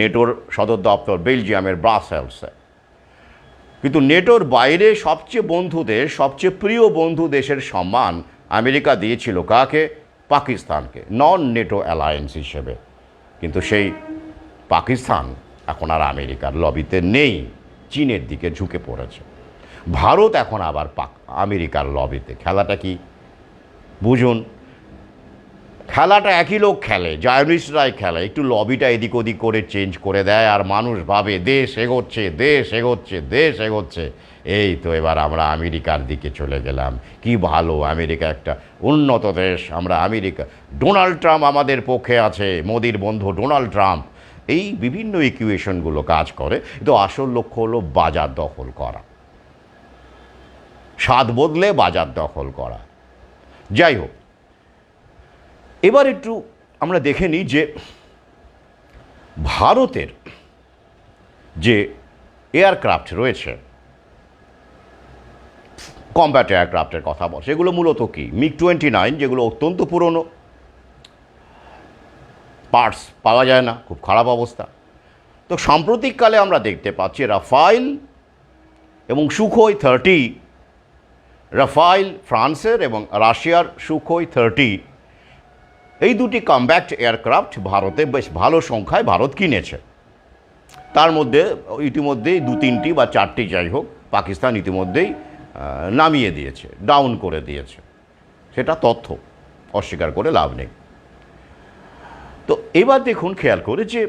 Speaker 1: নেটোর সদর দপ্তর বেলজিয়ামের ব্রাসেলসে। কিন্তু নেটোর বাইরে সবচেয়ে বন্ধু দেশ, সবচেয়ে প্রিয় বন্ধু দেশের সম্মান আমেরিকা দিয়েছিল কাকে? পাকিস্তানকে, নন নেটো অ্যালায়েন্স হিসেবে। কিন্তু সেই পাকিস্তান এখন আর আমেরিকার লবিতে নেই, চীনের দিকে ঝুঁকে পড়েছে। ভারত এখন আবার আমেরিকার লবিতে। খেলাটা কি বুঝুন, খেলাটা একই লোক খেলে, জায়নিস্টরাই খেলে, একটু লবিটা এদিক ওদিক করে চেঞ্জ করে দেয়, আর মানুষ ভাবে দেশ এগোচ্ছে, দেশ এগোচ্ছে, দেশ এগোচ্ছে। এই তো এবার আমরা আমেরিকার দিকে চলে গেলাম, কি ভালো, আমেরিকা একটা উন্নত দেশ, আমরা আমেরিকা, ডোনাল্ড ট্রাম্প আমাদের পক্ষে আছে, মোদির বন্ধু ডোনাল্ড ট্রাম্প, এই বিভিন্ন ইকুয়েশনগুলো কাজ করে। তো আসল লক্ষ্য হলো বাজার দখল করা, স্বাদ বদলে বাজার দখল করা। যাই হোক, এবার একটু আমরা দেখে নিই যে ভারতের যে এয়ারক্রাফট রয়েছে, কম্ব্যাট এয়ারক্রাফটের কথা বল, সেগুলো মূলত কি? MiG-29, যেগুলো অত্যন্ত পুরনো, পার্টস পাওয়া যায় না, খুব খারাপ অবস্থা। তো সাম্প্রতিককালে আমরা দেখতে পাচ্ছি রাফাইল এবং সুখোই 30, রাফাইল ফ্রান্সের এবং রাশিয়ার সুখোই 30, এই দুটি কম্ব্যাট এয়ারক্রাফট ভারতে বেশ ভালো সংখ্যায় ভারত কিনেছে। তার মধ্যে ইতিমধ্যেই 2-3টি বা 4টি যাই হোক পাকিস্তান ইতিমধ্যেই নামিয়ে দিয়েছে, ডাউন করে দিয়েছে, সেটা তথ্য, অস্বীকার করে লাভ নেই। তো এবার দেখুন খেয়াল করে যে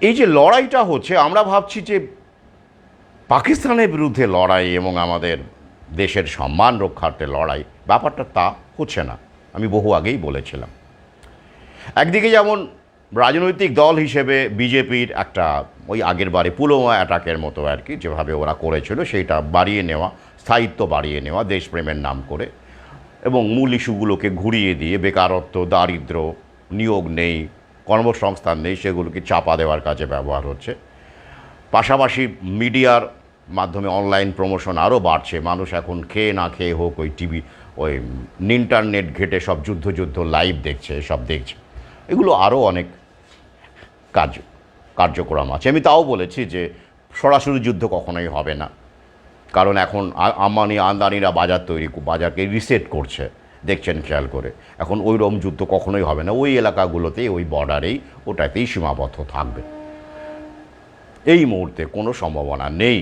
Speaker 1: এই যে লড়াইটা হচ্ছে, আমরা ভাবছি যে পাকিস্তানের বিরুদ্ধে লড়াই এবং আমাদের দেশের সম্মান রক্ষার্থে লড়াই, ব্যাপারটা তা হচ্ছে না। আমি বহু আগেই বলেছিলাম। একদিকে যেমন রাজনৈতিক দল হিসেবে বিজেপির একটা ওই আগের বারে পুলওয়ামা অ্যাটাকের মতো আর কি, যেভাবে ওরা করেছিল সেইটা বাড়িয়ে নেওয়া, স্থায়িত্ব বাড়িয়ে নেওয়া দেশপ্রেমের নাম করে, এবং মূল ইস্যুগুলোকে ঘুরিয়ে দিয়ে বেকারত্ব, দারিদ্র্য, নিয়োগ নেই, কর্মসংস্থান নেই, সেগুলোকে চাপা দেওয়ার কাজে ব্যবহার হচ্ছে। পাশাপাশি মিডিয়ার মাধ্যমে অনলাইন প্রমোশন আরও বাড়ছে, মানুষ এখন খেয়ে না খেয়ে হোক ওই টিভি, ওই ইন্টারনেট ঘেটে সব যুদ্ধ লাইভ দেখছে, সব দেখছে। এগুলো আরও অনেক কার্যক্রম আছে। আমি তাও বলেছি যে সরাসরি যুদ্ধ কখনোই হবে না, কারণ এখন আম্বানি আদানিরা বাজারকে রিসেট করছে, দেখছেন খেয়াল করে। এখন ওই রকম যুদ্ধ কখনোই হবে না, ওই এলাকাগুলোতে, ওই বর্ডারেই, ওটাতেই সীমাবদ্ধ থাকবে। এই মুহূর্তে কোনো সম্ভাবনা নেই,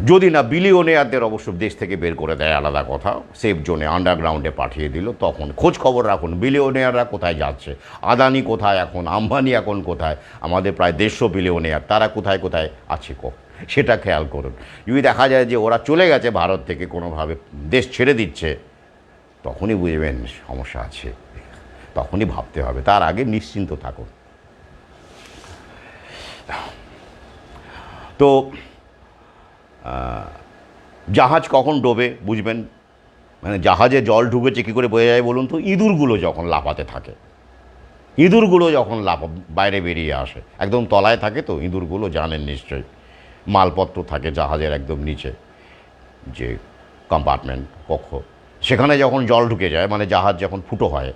Speaker 1: যদি না বিলিয়নিয়ারদের অবশ্য দেশ থেকে বের করে দেয়, আলাদা কথা, সেফ জোনে আন্ডারগ্রাউন্ডে পাঠিয়ে দিল, তখন খোঁজ খবর রাখুন বিলিয়নিয়াররা কোথায় যাচ্ছে, আদানি কোথায় এখন, আম্বানি এখন কোথায়, আমাদের প্রায় 150 বিলিয়নিয়ার, তারা কোথায় কোথায় আছে সেটা খেয়াল করুন। যদি দেখা যায় যে ওরা চলে গেছে ভারত থেকে, কোনোভাবে দেশ ছেড়ে দিচ্ছে, তখনই বুঝবেন সমস্যা আছে, তখনই ভাবতে হবে। তার আগে নিশ্চিন্ত থাকুন। তো জাহাজ কখন ডোবে বুঝবেন, মানে জাহাজে জল ঢুকেছে কী করে বোঝা যায় বলুন তো? ইঁদুরগুলো যখন লাফাতে থাকে, ইঁদুরগুলো যখন বাইরে বেরিয়ে আসে, একদম তলায় থাকে তো ইঁদুরগুলো, জানেন নিশ্চয়ই, মালপত্র থাকে জাহাজের একদম নিচে, যে কম্পার্টমেন্ট, কক্ষ, সেখানে যখন জল ঢুকে যায়, মানে জাহাজ যখন ফুটো হয়,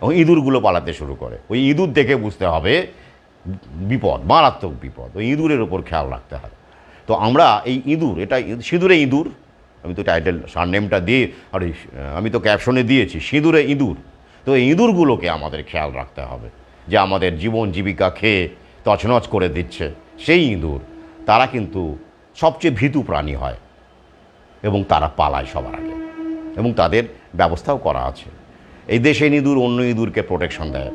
Speaker 1: এবং ইঁদুরগুলো পালাতে শুরু করে, ওই ইঁদুর দেখে বুঝতে হবে বিপদ, মারাত্মক বিপদ। ওই ইঁদুরের ওপর খেয়াল রাখতে হবে। তো আমরা এই ইঁদুর, এটা সিঁদুরে ইঁদুর, আমি তো টাইটেল সারনেমটা দিয়ে, আর আমি তো ক্যাপশনে দিয়েছি সিঁদুরে ইঁদুর। তো এই ইঁদুরগুলোকে আমাদের খেয়াল রাখতে হবে, যে আমাদের জীবন জীবিকা খেয়ে তছনছ করে দিচ্ছে। সেই ইঁদুর, তারা কিন্তু সবচেয়ে ভীতু প্রাণী হয়, এবং তারা পালায় সবার আগে, এবং তাদের ব্যবস্থাও করা আছে। এই দেশে ইঁদুর অন্য ইঁদুরকে প্রোটেকশন দেয়,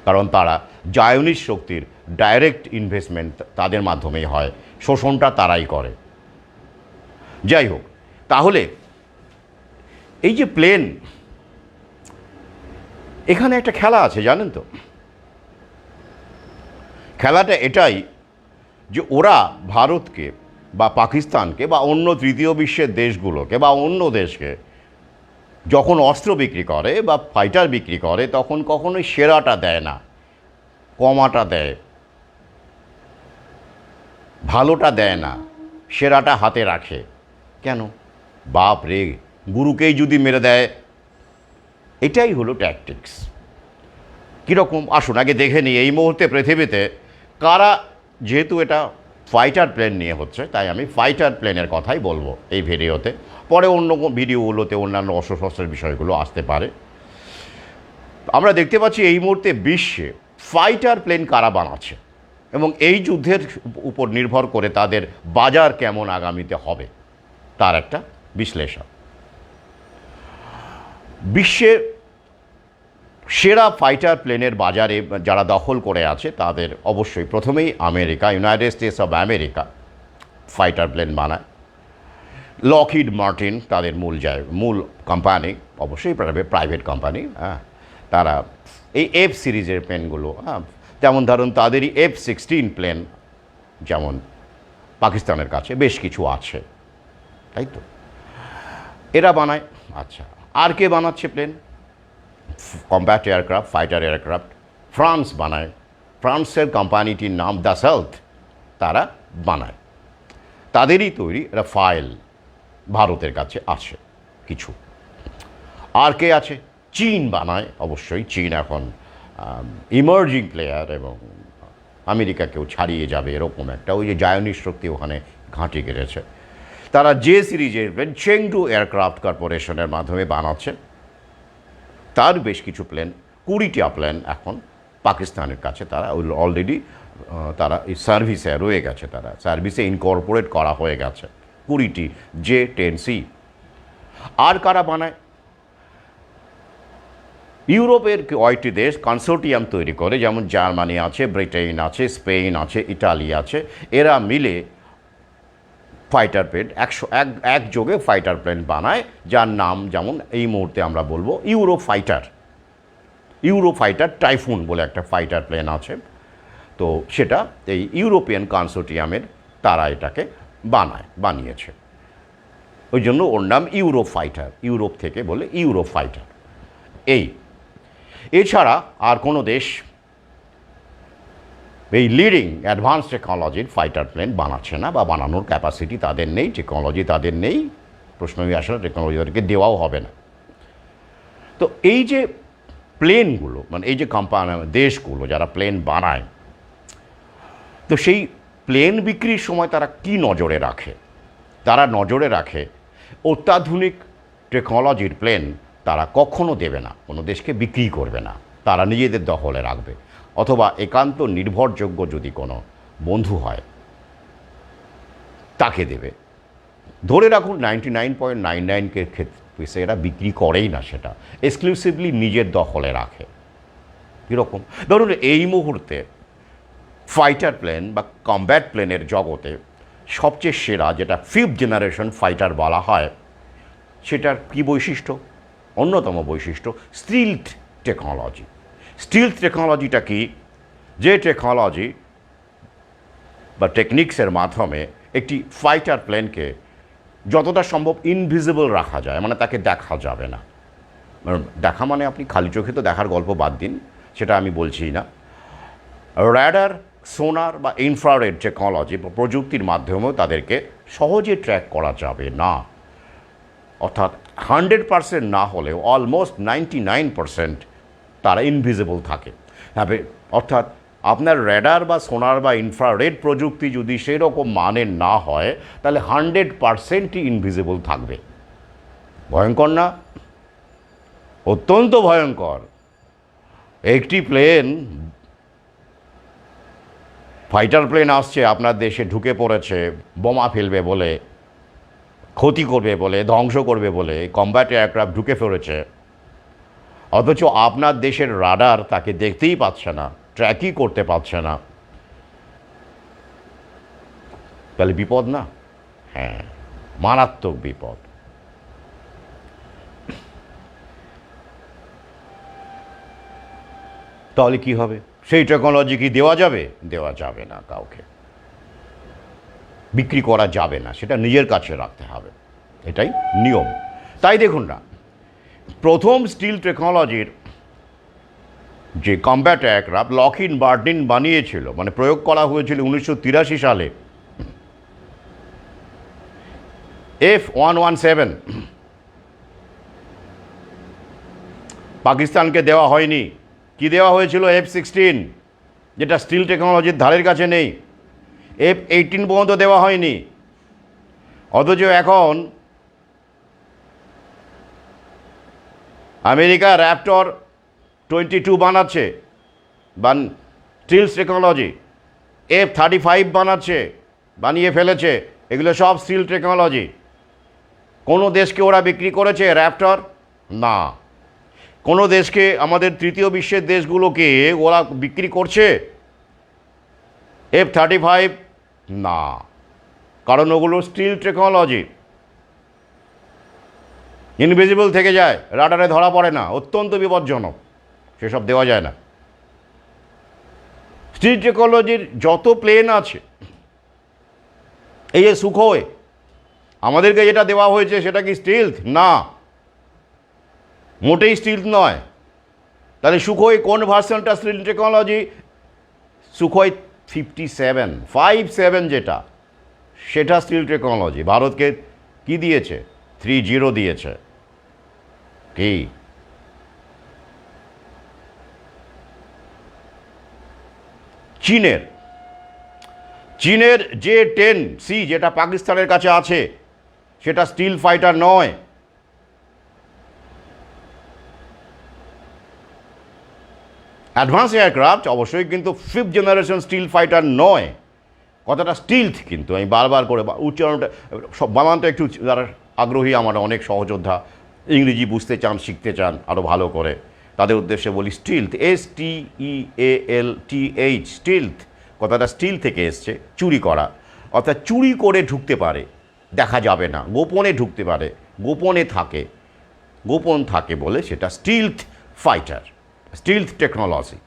Speaker 1: কারণ তারা জায়নিস শক্তির ডাইরেক্ট ইনভেস্টমেন্ট তাদের মাধ্যমেই হয়, শোষণটা তারাই করে। যাই হোক, তাহলে এই যে প্লেন, এখানে একটা খেলা আছে জানেন তো। খেলাটা এটাই যে ওরা ভারতকে বা পাকিস্তানকে বা অন্য তৃতীয় বিশ্বের দেশগুলোকে বা অন্য দেশকে যখন অস্ত্র বিক্রি করে বা ফাইটার বিক্রি করে, তখন কখনোই সেরাটা দেয় না, কমাটা দেয়, ভালোটা দেয় না, সেরাটা হাতে রাখে। কেন? বাপ রে, গুরুকেই যদি মেরে দেয়। এটাই হলো ট্যাকটিক্স। কীরকম আসুন আগে দেখে নিই এই মুহূর্তে পৃথিবীতে কারা, যেহেতু এটা ফাইটার প্লেন নিয়ে হচ্ছে, তাই আমি ফাইটার প্লেনের কথাই বলবো এই ভিডিওতে। পরে অন্য ভিডিওগুলোতে অন্যান্য অস্ত্রশস্ত্রের বিষয়গুলো আসতে পারে। আমরা দেখতে পাচ্ছি এই মুহূর্তে বিশ্বে ফাইটার প্লেন কারা বানাচ্ছে, এবং এই যুদ্ধের উপর নির্ভর করে তাদের বাজার কেমন আগামীতে হবে তার একটা বিশ্লেষণ। বিশ্বে সেরা ফাইটার প্লেনের বাজারে যারা দখল করে আছে, তাদের অবশ্যই প্রথমেই America, United States of America fighter plane বানায়। লকহিড মার্টিন তাদের মূল কোম্পানি, অবশ্যই প্রাইভেট কোম্পানি। তারা এই F সিরিজের প্লেনগুলো, যেমন ধরুন তাদেরই F-16 প্লেন যেমন পাকিস্তানের কাছে বেশ কিছু আছে, তাই তো, এরা বানায়। আচ্ছা, আর কে বানাচ্ছে plane? Combat aircraft, fighter aircraft France বানায়। ফ্রান্সের কোম্পানিটির নাম দাসল্ট, তারা বানায়, তাদেরই তৈরি রাফায়েল ভারতের কাছে আছে কিছু। আর কে আছে? চীন বানায়, অবশ্যই চীন এখন ইমার্জিং প্লেয়ার, এবং আমেরিকাকেও ছাড়িয়ে যাবে এরকম একটা, ওই যে জায়নিস শক্তি ওখানে ঘাঁটি গেড়েছে। তারা যে সিরিজের প্লেন চেংডু এয়ারক্রাফট কর্পোরেশনের মাধ্যমে বানাচ্ছে, তার বেশ কিছু প্লেন, 20টা প্লেন এখন পাকিস্তানের কাছে, তারা অলরেডি তারা এই সার্ভিসে রয়ে গেছে, তারা সার্ভিসে ইনকর্পোরেট করা হয়ে গেছে 20টি J-10C। আর কারা বানায়? ইউরোপের কয়েকটি দেশ কনসোর্টিয়াম তৈরি করে, যেমন জার্মানি আছে, ব্রিটেন আছে, স্পেন আছে, ইটালি আছে। এরা মিলে ফাইটার প্লেন একযোগে ফাইটার প্লেন বানায়, যার নাম যেমন এই মুহূর্তে আমরা বলবো euro fighter. Euro fighter typhoon বলে একটা ফাইটার প্লেন আছে, তো সেটা এই ইউরোপিয়ান কনসোর্টিয়ামের তারা এটাকে বানিয়েছে, ওই জন্য ওর নাম ইউরো ফাইটার, ইউরোপ থেকে বলে ইউরো ফাইটার। এছাড়া আর কোনো দেশ এই লিডিং অ্যাডভান্স টেকনোলজির ফাইটার প্লেন বানাচ্ছে না, বা বানানোর ক্যাপাসিটি তাদের নেই, টেকনোলজি তাদের নেই, প্রশ্নই আসলে টেকনোলজি তাদেরকে দেওয়াও হবে না। তো এই যে প্লেনগুলো, মানে এই যে দেশগুলো যারা প্লেন বানায়, তো সেই প্লেন বিক্রির সময় তারা কি নজরে রাখে? তারা নজরে রাখে অত্যাধুনিক টেকনোলজির প্লেন তারা কখনো দেবে না, কোনো দেশকে বিক্রি করবে না, তারা নিজেদের দখলে রাখবে, অথবা একান্ত নির্ভরযোগ্য যদি কোনো বন্ধু হয় তাকে দেবে। ধরে রাখুন 99.99 ক্ষেত্রে এরা বিক্রি করেই না, সেটা এক্সক্লুসিভলি নিজের দখলে রাখে। কীরকম? ধরুন এই মুহূর্তে ফাইটার প্লেন বা কমব্যাট প্লেনের জগতে সবচেয়ে সেরা, যেটা 5th জেনারেশন ফাইটার বলা হয়, সেটার কী বৈশিষ্ট্য? অন্যতম বৈশিষ্ট্য স্টিলথ টেকনোলজি। স্টিলথ টেকনোলজিটা কি? যে টেকনোলজি বা টেকনিক্সের মাধ্যমে একটি ফাইটার প্লেনকে যতটা সম্ভব ইনভিজিবল রাখা যায়, মানে তাকে দেখা যাবে না। দেখা মানে আপনি খালি চোখে তো দেখার গল্প বাদ দিন, সেটা আমি বলছি না। র্যাডার, সোনার বা ইনফ্রারেড টেকনোলজি বা প্রযুক্তির মাধ্যমেও তাদেরকে সহজে ট্র্যাক করা যাবে না। অর্থাৎ 100% না হলেও অলমোস্ট 99% তারা ইনভিজিবল থাকে। অর্থাৎ আপনার র্যাডার বা সোনার বা ইনফ্রারেড প্রযুক্তি যদি সেরকম মানের না হয়, তাহলে 100%ই ইনভিজিবল থাকবে। ভয়ঙ্কর না? অত্যন্ত ভয়ঙ্কর। একটি প্লেন, ফাইটার প্লেন আসছে আপনার দেশে, ঢুকে পড়েছে বোমা ফেলবে বলে, ক্ষতি করবে বলে, ধ্বংস করবে বলে, কমব্যাট এয়ারক্রাফট ঢুকে পড়েছে, অথচ আপনার দেশের রাডার তাকে দেখতেই পাচ্ছে না, ট্র্যাকই করতে পারছে না, তাহলে বিপদ না? হ্যাঁ, মারাত্মক বিপদ। তাহলে কি হবে? সেই টেকনোলজি কি দেওয়া যাবে? দেওয়া যাবে না, কাউকে বিক্রি করা যাবে না, সেটা নিজের কাছে রাখতে হবে, এটাই নিয়ম। তাই দেখুন না, প্রথম স্টিল টেকনোলজির যে কমব্যাট এয়ারক্রাফট লকহিড মার্টিন বানিয়েছিল, মানে প্রয়োগ করা হয়েছিল 1983 সালে, F-117 পাকিস্তানকে দেওয়া হয়নি। কি দেওয়া হয়েছিল? F-16, যেটা স্টিল টেকনোলজির ধারের কাছে নেই। F-18 পর্যন্ত দেওয়া হয়নি। অথচ এখন আমেরিকা র্যাপটর 22 বানাচ্ছে, স্টিল টেকনোলজি। F-35 বানাচ্ছে, বানিয়ে ফেলেছে, এগুলো সব স্টিল টেকনোলজি। কোনো দেশকে ওরা বিক্রি করেছে র্যাপটর? না। কোনো দেশকে, আমাদের তৃতীয় বিশ্বের দেশগুলোকে ওরা বিক্রি করছে F-35? না, কারণ ওগুলো স্টিল টেকনোলজি, ইনভিজিবল থেকে যায়, রাডারে ধরা পড়ে না, অত্যন্ত বিপজ্জনক, সেসব দেওয়া যায় না। স্টিল টেকনোলজির যত প্লেন আছে, এই যে সুখোই, আমাদেরকে যেটা দেওয়া হয়েছে সেটা কি স্টিলথ? না, মোটেই স্টিলথ নয়। তাহলে সুখোই কোন ভার্সনটা স্টিল টেকনোলজি? সুখোই 57 যেটা, সেটা স্টিল টেকনোলজি। ভারতকে কি দিয়েছে? 30 দিয়েছে। কি চীনের যে J-10C যেটা পাকিস্তানের কাছে আছে, সেটা স্টিল ফাইটার নয়। অ্যাডভান্স এয়ারক্রাফট অবশ্যই, কিন্তু 5th জেনারেশন স্টিল ফাইটার নয়। কথাটা স্টিলথ কিন্তু আমি বারবার করে উচ্চারণটা, বানানটা একটু, যারা আগ্রহী, আমার অনেক সহযোদ্ধা ইংরেজি বুঝতে চান, শিখতে চান আরও ভালো করে, তাদের উদ্দেশ্যে বলি স্টিলথ, STEALTH, স্টিলথ। কথাটা স্টিল থেকে এসছে, চুরি করা, অর্থাৎ চুরি করে ঢুকতে পারে, দেখা যাবে না, গোপনে ঢুকতে পারে, গোপন থাকে বলে সেটা স্টিলথ ফাইটার। স্টিলথ টেকনোলজি।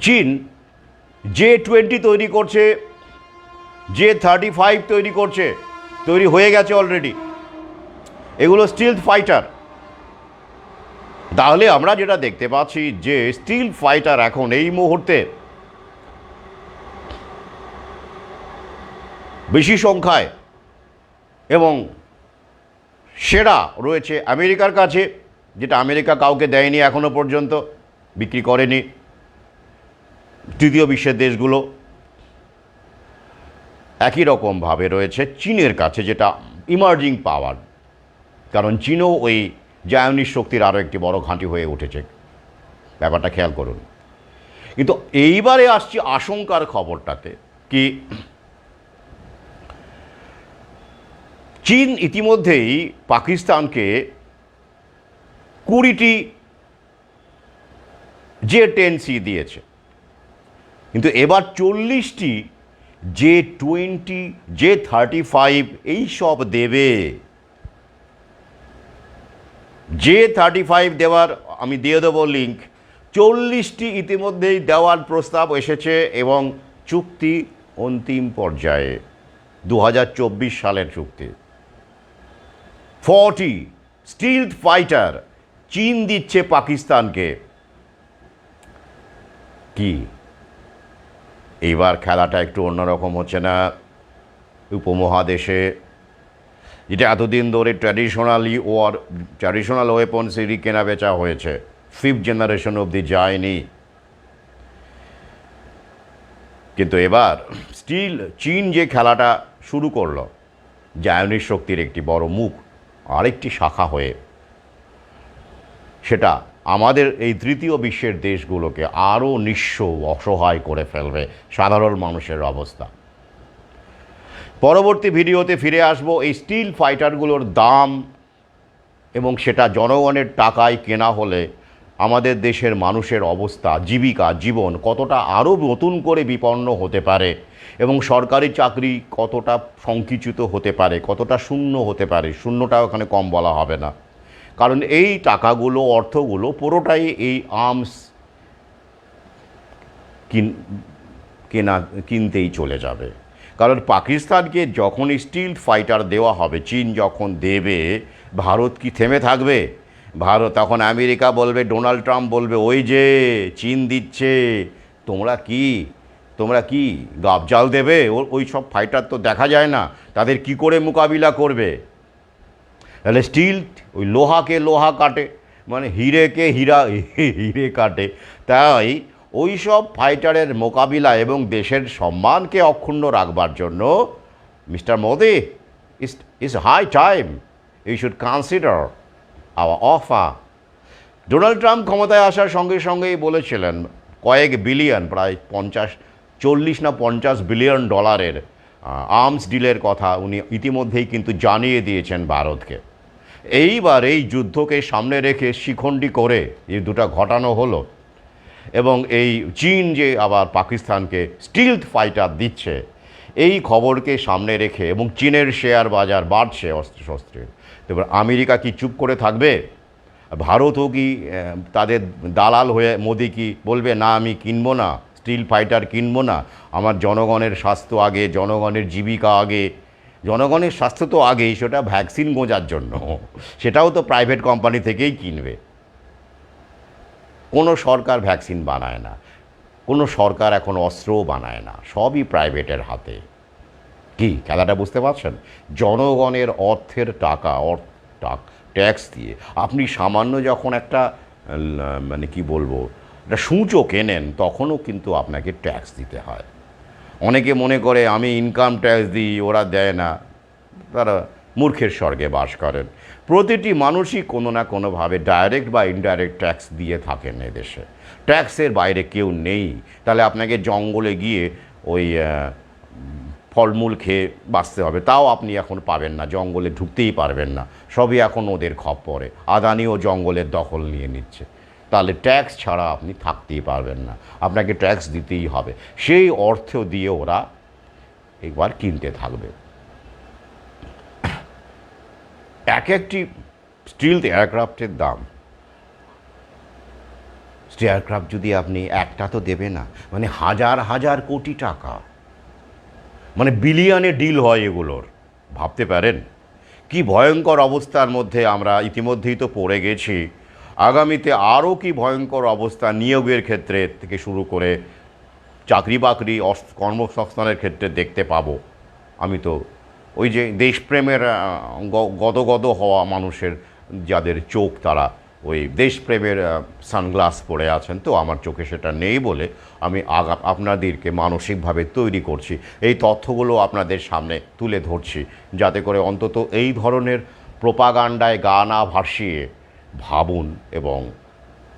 Speaker 1: চীন J-20 তৈরি করছে, J-35 তৈরি করছে, তৈরি হয়ে গেছে অলরেডি। এগুলো স্টিলথ ফাইটার। তাহলে আমরা যেটা দেখতে পাচ্ছি যে স্টিল ফাইটার এখন এই মুহূর্তে বেশি সংখ্যায় এবং সেরা রয়েছে আমেরিকার কাছে, যেটা আমেরিকা কাউকে দেয়নি এখনো পর্যন্ত, বিক্রি করেনি। তৃতীয় বিশ্বের দেশগুলো একই রকমভাবে রয়েছে চীনের কাছে, যেটা ইমার্জিং পাওয়ার, কারণ চীনও ওই জায়নিক শক্তির আরও একটি বড় ঘাঁটি হয়ে উঠেছে। ব্যাপারটা খেয়াল করুন। কিন্তু এইবারে আসছি আশঙ্কার খবরটাতে, কি চীন ইতিমধ্যেই পাকিস্তানকে 20টি J-10C দিয়েছে, কিন্তু এবার 40টি J-20, J-35 এই সব দেবে। J-35 দেওয়ার আমি দিয়ে দেবো লিঙ্ক। 40টি ইতিমধ্যেই দেওয়ার প্রস্তাব এসেছে এবং চুক্তি অন্তিম পর্যায়ে, 2024 সালের চুক্তি। 40 স্টিলথ ফাইটার চীন দিচ্ছে পাকিস্তানকে। কি এইবার খেলাটা একটু অন্যরকম হচ্ছে না? উপমহাদেশে যেটা এতদিন ধরে ট্র্যাডিশনাল ওয়েপন্সেরই কেনা বেচা হয়েছে, 5th জেনারেশন অবধি যায়নি, কিন্তু এবার চীন যে খেলাটা শুরু করলো, জায়নিক শক্তির একটি বড় মুখ, আরেকটি শাখা হয়ে, সেটা আমাদের এই তৃতীয় বিশ্বের দেশগুলোকে আরও নিঃস্ব, অসহায় করে ফেলবে সাধারণ মানুষের অবস্থা। পরবর্তী ভিডিওতে ফিরে আসবো এই স্টিল ফাইটারগুলোর দাম, এবং সেটা জনগণের টাকায় কেনা হলে আমাদের দেশের মানুষের অবস্থা, জীবিকা, জীবন কতটা আরও নতুন করে বিপন্ন হতে পারে, এবং সরকারি চাকরি কতটা সংকুচিত হতে পারে, কতটা শূন্য হতে পারে। শূন্যটা ওখানে কম বলা হবে না, কারণ এই টাকাগুলো, অর্থগুলো পুরোটাই এই আর্মস কিনতেই চলে যাবে। কারণ পাকিস্তানকে যখন স্টিল ফাইটার দেওয়া হবে, চীন যখন দেবে, ভারত কি থেমে থাকবে? ভারত তখন, আমেরিকা বলবে, ডোনাল্ড ট্রাম্প বলবে, ওই যে চীন দিচ্ছে, তোমরা কি গাবজাল দেবে? ওই সব ফাইটার তো দেখা যায় না, তাদের কি করে মোকাবিলা করবে? তাহলে স্টিল ওই লোহাকে লোহা কাটে, মানে হিরেকে হিরে কাটে। তাই ওই সব ফাইটারের মোকাবিলা এবং দেশের সম্মানকে অক্ষুণ্ণ রাখবার জন্য mister Modi, it's high time you should consider our offer. Donald Trump ক্ষমতায় আসার সঙ্গে সঙ্গেই বলেছিলেন কয়েক বিলিয়ন, প্রায় 40 না 50 বিলিয়ন ডলারের আর্মস ডিলের কথা উনি ইতিমধ্যেই কিন্তু জানিয়ে দিয়েছেন ভারতকে। এইবার এই যুদ্ধকে সামনে রেখে শিখণ্ডী করে এই দুটা ঘটানো হলো, এবং এই চীন যে আবার পাকিস্তানকে স্টিলথ ফাইটার দিচ্ছে, এই খবরকে সামনে রেখে, এবং চীনের শেয়ার বাজার বাড়ছে অস্ত্রশস্ত্রের। এবার আমেরিকা কি চুপ করে থাকবে? ভারতও কি তাদের দালাল হয়ে, মোদি কি বলবে না আমি কিনবো না, স্টিল ফাইটার কিনবো না, আমার জনগণের স্বাস্থ্য আগে, জনগণের জীবিকা আগে, জনগণের স্বাস্থ্য তো আগেই, সেটা ভ্যাকসিন গোঁজার জন্য, সেটাও তো প্রাইভেট কোম্পানি থেকেই কিনবে। কোনো সরকার ভ্যাকসিন বানায় না, কোনো সরকার এখন অস্ত্রও বানায় না, সবই প্রাইভেটের হাতে। কি খেলাটা বুঝতে পারছেন? জনগণের অর্থের টাকা, ট্যাক্স দিয়ে আপনি সামান্য যখন একটা মানে কি বলবো, একটা সূচও কেনেন, তখনও কিন্তু আপনাকে ট্যাক্স দিতে হয়। অনেকে মনে করে আমি ইনকাম ট্যাক্স দিই, ওরা দেয় না, তারা মূর্খের স্বর্গে বাস করেন। প্রতিটি মানুষই কোনো না কোনোভাবে ডাইরেক্ট বা ইনডাইরেক্ট ট্যাক্স দিয়ে থাকেন এদেশে। ট্যাক্সের বাইরে কেউ নেই। তাহলে আপনাকে জঙ্গলে গিয়ে ওই ফলমূল খেয়ে বাঁচতে হবে, তাও আপনি এখন পাবেন না, জঙ্গলে ঢুকতেই পারবেন না, সবই এখন ওদের খপ্পরে। আদানিও জঙ্গলের দখল নিয়ে নিচ্ছে। তাহলে ট্যাক্স ছাড়া আপনি থাকতেই পারবেন না, আপনাকে ট্যাক্স দিতেই হবে। সেই অর্থ দিয়ে ওরা একবার কিনতে থাকবে। একটি স্টিল এয়ারক্রাফটের দাম এয়ারক্রাফট যদি আপনি একটা তো দেবে না, মানে হাজার হাজার কোটি টাকা, মানে বিলিয়নে ডিল হয় এগুলোর। ভাবতে পারেন কি ভয়ঙ্কর অবস্থার মধ্যে আমরা ইতিমধ্যেই তো পড়ে গেছি। আগামীতে আরও কি ভয়ঙ্কর অবস্থা নিয়োগের ক্ষেত্রে থেকে শুরু করে চাকরি বাকরি কর্মসংস্থানের ক্ষেত্রে দেখতে পাবো। আমি তো ওই যে দেশপ্রেমের গদগদ হওয়া মানুষের যাদের চোখ, তারা ওই দেশপ্রেমের সানগ্লাস পরে আছেন, তো আমার চোখে সেটা নেই বলে আমি আপনাদেরকে মানসিকভাবে তৈরি করছি, এই তথ্যগুলো আপনাদের সামনে তুলে ধরছি, যাতে করে অন্তত এই ধরনের প্রোপাগান্ডায় গা না ভাসিয়ে ভাবুন এবং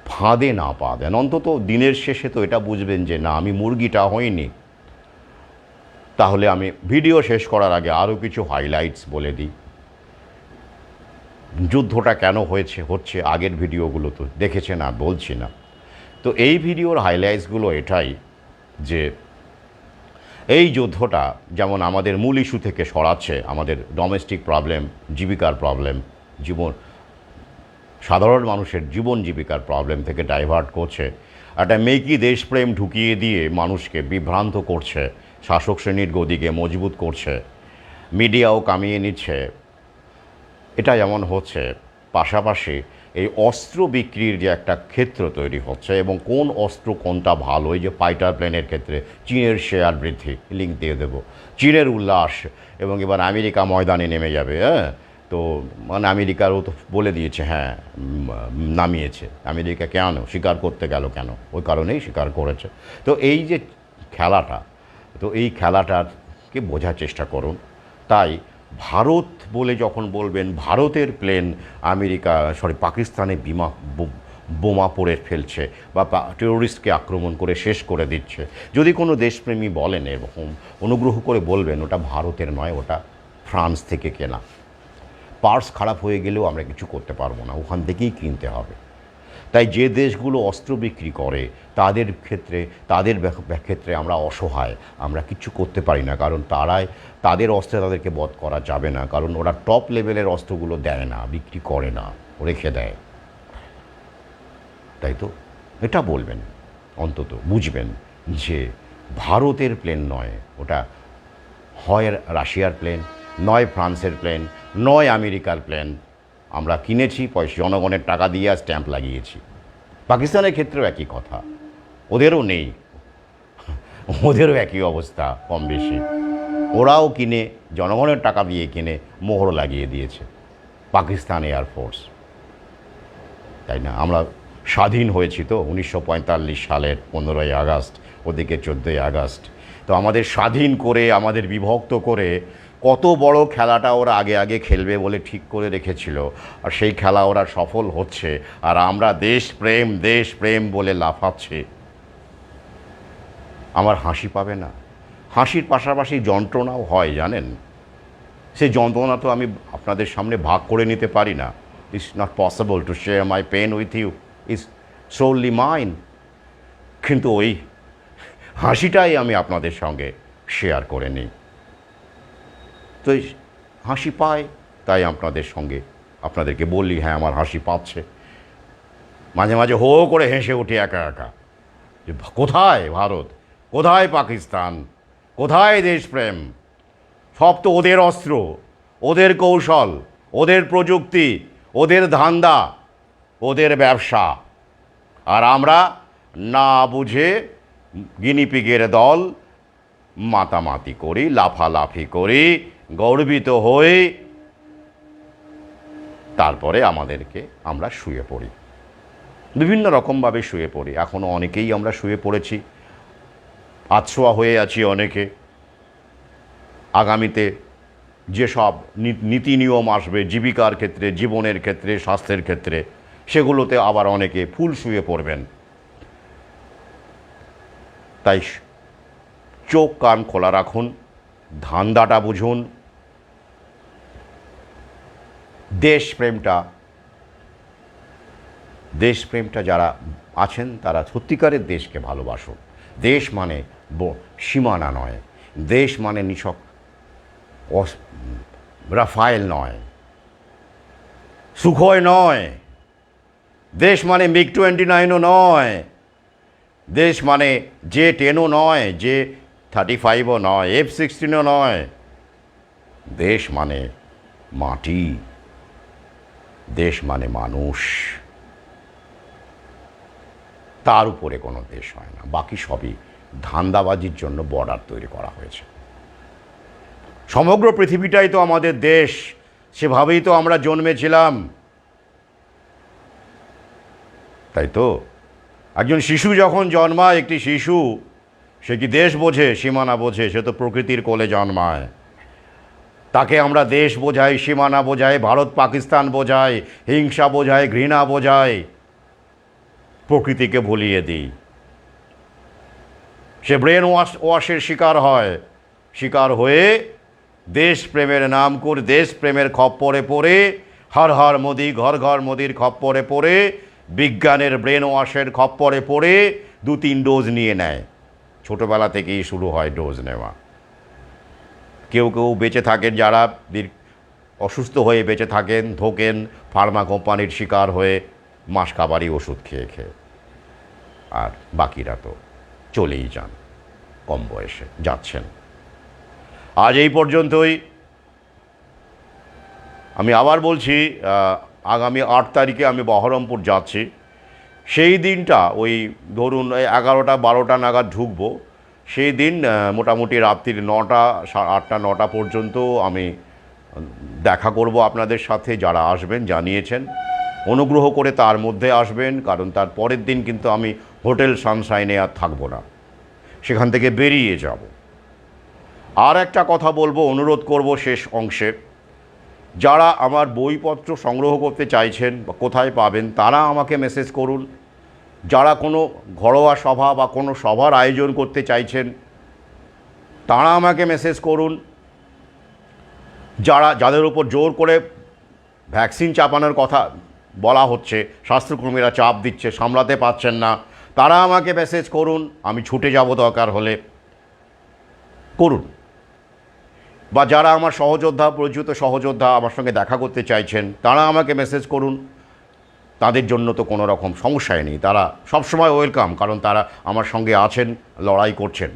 Speaker 1: ফাঁদে না পা দেন। অন্তত দিনের শেষে তো এটা বুঝবেন যে না, আমি মুরগিটা হইনি। তাহলে আমি ভিডিও শেষ করার আগে আরও কিছু হাইলাইটস বলে দিই। যুদ্ধটা কেন হচ্ছে আগের ভিডিওগুলো তো দেখেছেন, আর বলছি না। তো এই ভিডিওর হাইলাইটসগুলো এটাই যে এই যুদ্ধটা যেমন আমাদের মূল ইস্যু থেকে সরাচ্ছে, আমাদের ডোমেস্টিক প্রবলেম, জীবিকার প্রবলেম, সাধারণ মানুষের জীবন জীবিকার প্রবলেম থেকে ডাইভার্ট করছে, একটা মেকি দেশপ্রেম ঢুকিয়ে দিয়ে মানুষকে বিভ্রান্ত করছে, শাসক শ্রেণীর গদিকে মজবুত করছে, মিডিয়াও কামিয়ে নিচ্ছে। এটা যেমন হচ্ছে, পাশাপাশি এই অস্ত্র বিক্রির যে একটা ক্ষেত্র তৈরি হচ্ছে, এবং কোন অস্ত্র কোনটা ভালো, এই যে ফাইটার প্লেনের ক্ষেত্রে চীনের শেয়ার বৃদ্ধি, লিঙ্ক দিয়ে দেবো, চীনের উল্লাস, এবং এবার আমেরিকা ময়দানে নেমে যাবে। হ্যাঁ, তো মানে আমেরিকারও তো বলে দিয়েছে, হ্যাঁ নামিয়েছে। আমেরিকা কেন স্বীকার করতে গেল, কেন? ওই কারণেই স্বীকার করেছে। তো এই যে খেলাটা, তো এই খেলাটাকে বোঝার চেষ্টা করুন। তাই ভারত বলে যখন বলবেন, ভারতের প্লেন পাকিস্তানে বোমা পড়ে ফেলছে বা টেরোরিস্টকে আক্রমণ করে শেষ করে দিচ্ছে, যদি কোনো দেশপ্রেমী বলেন এরকম, অনুগ্রহ করে বলবেন ওটা ভারতের নয়, ওটা ফ্রান্স থেকে কেনা। পার্স খারাপ হয়ে গেলেও আমরা কিছু করতে পারবো না, ওখান থেকেই কিনতে হবে। তাই যে দেশগুলো অস্ত্র বিক্রি করে তাদের ক্ষেত্রে আমরা অসহায়, আমরা কিছু করতে পারি না, কারণ তাদের অস্ত্রে তাদেরকে বধ করা যাবে না, কারণ ওরা টপ লেভেলের অস্ত্রগুলো দেয় না, বিক্রি করে না, রেখে দেয়। তাই তো এটা বলবেন, অন্তত বুঝবেন যে ভারতের প্লেন নয়, ওটা হয় রাশিয়ার প্লেন, নয় ফ্রান্সের প্লেন, নয় আমেরিকার প্লেন। আমরা কিনেছি জনগণের টাকা দিয়ে আর স্ট্যাম্প লাগিয়েছি। পাকিস্তানের ক্ষেত্রেও একই কথা, ওদেরও নেই, ওদেরও একই অবস্থা কম বেশি। ওরাও কিনে, জনগণের টাকা দিয়ে কিনে মোহর লাগিয়ে দিয়েছে পাকিস্তান এয়ারফোর্স। তাই না? আমরা স্বাধীন হয়েছি তো 1945 সালের 15ই আগস্ট, ওদিকে 14ই আগস্ট। তো আমাদের স্বাধীন করে, আমাদের বিভক্ত করে, কত বড় খেলাটা ওরা আগে আগে খেলবে বলে ঠিক করে রেখেছিল, আর সেই খেলা ওরা সফল হচ্ছে, আর আমরা দেশপ্রেম বলে লাফাচ্ছি। আমার হাসি পাবে না? হাসির পাশাপাশি যন্ত্রণাও হয়, জানেন। সেই যন্ত্রণা তো আমি আপনাদের সামনে ভাগ করে নিতে পারি না। It's not possible to share my pen with you, is solely mine. কিন্তু ওই হাসিটাই আমি আপনাদের সঙ্গে শেয়ার করে নিই। তো হাসি পায়, তাই আপনাদেরকে বললি, হ্যাঁ আমার হাসি পাচ্ছে। মাঝে মাঝে হো করে হেসে উঠি একা একা, যে কোথায় ভারত, কোথায় পাকিস্তান, কোথায় দেশপ্রেম? সব তো ওদের অস্ত্র, ওদের কৌশল, ওদের প্রযুক্তি, ওদের ধান্দা, ওদের ব্যবসা, আর আমরা না বুঝে গিনিপিগের দল মাতামাতি করি, লাফালাফি করি, গর্বিত হই, তারপরে আমরা শুয়ে পড়ি, বিভিন্ন রকমভাবে শুয়ে পড়ি। এখনও অনেকেই আমরা শুয়ে পড়েছি, আতশোয়া হয়ে আছি অনেকে। আগামীতে যেসব নীতি নিয়ম আসবে জীবিকার ক্ষেত্রে, জীবনের ক্ষেত্রে, স্বাস্থ্যের ক্ষেত্রে, সেগুলোতে আবার অনেকে ফুল শুয়ে পড়বেন। তাই চোখ কান খোলা রাখুন, ধান্দাটা বুঝুন, দেশপ্রেমটা যারা আছেন তারা সত্যিকারের দেশকে ভালোবাসুন। দেশ মানে সীমানা নয়, দেশ মানে নিছক রাফায়েল নয়, সুখয় নয়, দেশ মানে MiG-29ও নয়, দেশ মানে J-10ও নয়, J-35ও নয়, F-16ও নয়। দেশ মানে মাটি, দেশ মানে মানুষ। তার উপরে কোনো দেশ হয় না, বাকি সবই ধান্দাবাজির জন্য বর্ডার তৈরি করা হয়েছে। সমগ্র পৃথিবীটাই তো আমাদের দেশ, সেভাবেই তো আমরা জন্মেছিলাম, তাই তো? একজন শিশু যখন জন্মায়, একটি শিশু, সে কি দেশ বোঝে, সীমানা বোঝে? সে তো প্রকৃতির কোলে জন্মায়। তাকে আমরা দেশ বোঝাই, সীমানা বোঝাই, ভারত পাকিস্তান বোঝাই, হিংসা বোঝাই, ঘৃণা বোঝাই, প্রকৃতিকে ভুলিয়ে দিই। সে ব্রেন ওয়াশের শিকার হয়ে দেশপ্রেমের নাম করে, দেশপ্রেমের খপ্পরে পড়ে, হর হর মোদি, ঘর ঘর মোদির খপ্পরে পড়ে, বিজ্ঞানের ব্রেন ওয়াশের খপ্পরে পড়ে 2-3 ডোজ নিয়ে নেয়। ছোটোবেলা থেকেই শুরু হয় ডোজ নেওয়া। কেউ কেউ বেঁচে থাকেন, যারা অসুস্থ হয়ে বেঁচে থাকেন, ধোকেন ফার্মা কোম্পানির শিকার হয়ে মাসকাবারি ওষুধ খেয়ে খেয়ে। আর বাকিরা তো চলেই যান, কম বয়সে যাচ্ছেন। আজ এই পর্যন্তই। আমি আবার বলছি, আগামী 8 তারিখে আমি বহরমপুর যাচ্ছি। সেই দিনটা ওই ধরুন 11টা-12টা নাগাদ ঢুকবো। সেই দিন মোটামুটি রাত্রির 9টা, 8টা 9টা পর্যন্ত আমি দেখা করব আপনাদের সাথে। যারা আসবেন জানিয়েছেন, অনুগ্রহ করে তার মধ্যে আসবেন, কারণ তার পরের দিন কিন্তু আমি হোটেল সানশাইনে আর থাকবো না, সেখান থেকে বেরিয়ে যাব। আর একটা কথা বলবো, অনুরোধ করব শেষ অংশে, যারা আমার বইপত্র সংগ্রহ করতে চাইছেন বা কোথায় পাবেন, তারা আমাকে মেসেজ করুন। যারা কোনো ঘরোয়া সভা বা কোনো সভার আয়োজন করতে চাইছেন, তারা আমাকে মেসেজ করুন। যাদের উপর জোর করে ভ্যাকসিন চাপানোর কথা বলা হচ্ছে, স্বাস্থ্যকর্মীরা চাপ দিচ্ছে, সামলাতে পারছেন না, তারা আমাকে মেসেজ করুন। আমি ছুটে যাব দরকার হলে, করুন। বা যারা আমার সহযোদ্ধা, পরিচিত সহযোদ্ধা আমার সঙ্গে দেখা করতে চাইছেন, তারা আমাকে মেসেজ করুন। তাদের জন্য তো কোনো রকম সমস্যাই নেই, তারা সবসময় ওয়েলকাম, কারণ তারা আমার সঙ্গে আছেন, লড়াই করছেন,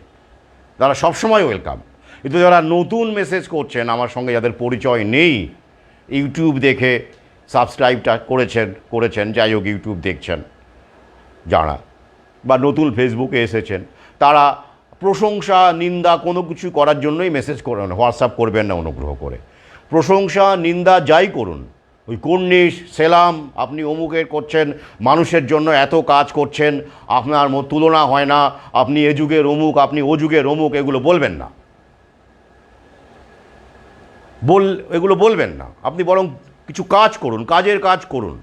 Speaker 1: তারা সবসময় ওয়েলকাম। কিন্তু যারা নতুন মেসেজ করছেন, আমার সঙ্গে যাদের পরিচয় নেই, ইউটিউব দেখে সাবস্ক্রাইবটা করেছেন, যাই হোক ইউটিউব দেখছেন যারা, বা নতুন ফেসবুকে এসেছেন, তারা প্রশংসা নিন্দা কোনো কিছু করার জন্যই মেসেজ করেন, হোয়াটসঅ্যাপ করবেন না অনুগ্রহ করে। প্রশংসা নিন্দা যাই করুন, ওই কর্নিশ সেলাম, আপনি অমুকের করছেন, মানুষের জন্য এত কাজ করছেন, আপনার তুলনা হয় না, আপনি এ যুগের অমুক, আপনি ও যুগের অমুক, এগুলো বলবেন না, এগুলো বলবেন না। আপনি বরং কিছু কাজ করুন, কাজের কাজ করুন।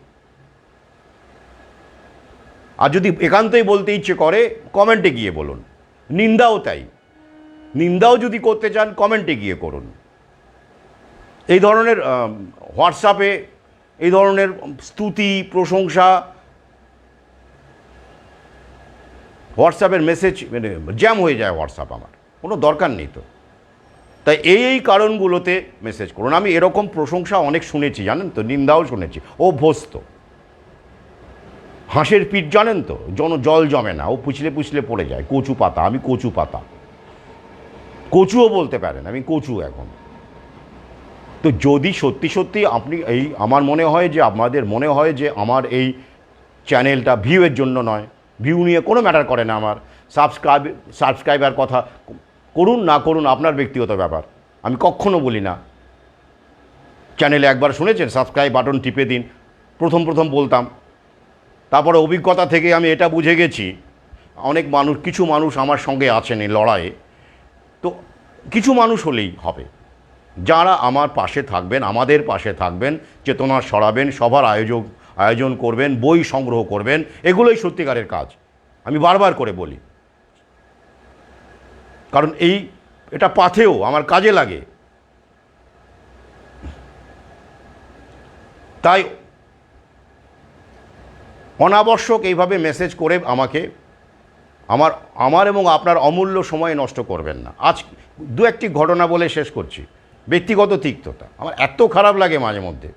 Speaker 1: আর যদি একান্তই বলতে ইচ্ছে করে, কমেন্টে গিয়ে বলুন। নিন্দাও তাই, নিন্দাও যদি করতে চান, কমেন্টে গিয়ে করুন। এই ধরনের হোয়াটসঅ্যাপে এই ধরনের স্তুতি প্রশংসা, হোয়াটসঅ্যাপের মেসেজ মানে জ্যাম হয়ে যায় হোয়াটসঅ্যাপ, আমার কোনো দরকার নেই তো। তাই এই কারণগুলোতে মেসেজ করুন। আমি এরকম প্রশংসা অনেক শুনেছি, জানেন তো, নিন্দাও শুনেছি। অভ্যস্ত। হাঁসের পিঠ জানেন তো, জল জমে না, ও পুছলে পড়ে যায়, কচু পাতা। আমি কচু পাতা, কচুও বলতে পারেন, আমি কচু এখন। তো যদি সত্যি সত্যি আপনি আমার মনে হয় যে, আপনাদের মনে হয় যে আমার এই চ্যানেলটা ভিউয়ের জন্য নয়, ভিউ নিয়ে কোনো ম্যাটার করে না আমার, সাবস্ক্রাইবার কথা করুন না করুন আপনার ব্যক্তিগত ব্যাপার, আমি কখনো বলি না। চ্যানেলে একবার শুনেছেন, সাবস্ক্রাইব বাটন টিপে দিন। প্রথম বলতাম, তারপরে অভিজ্ঞতা থেকে আমি এটা বুঝে গেছি, কিছু মানুষ আমার সঙ্গে আছেন এই লড়াইয়ে, তো কিছু মানুষ হলেই হবে যারা আমার পাশে থাকবেন, আমাদের পাশে থাকবেন, চেতনা সরাবেন, সভার আয়োজন করবেন, বই সংগ্রহ করবেন। এগুলোই সত্যিকারের কাজ, আমি বারবার করে বলি, কারণ এটা পাথেও আমার কাজে লাগে। তাই অনাবশ্যক এইভাবে মেসেজ করে আমাকে আমার এবং আপনার অমূল্য সময় নষ্ট করবেন না। আজ দু একটি ঘটনা বলে শেষ করছি। ব্যক্তিগত তিক্ততা আমার এত খারাপ লাগে মাঝে মধ্যে।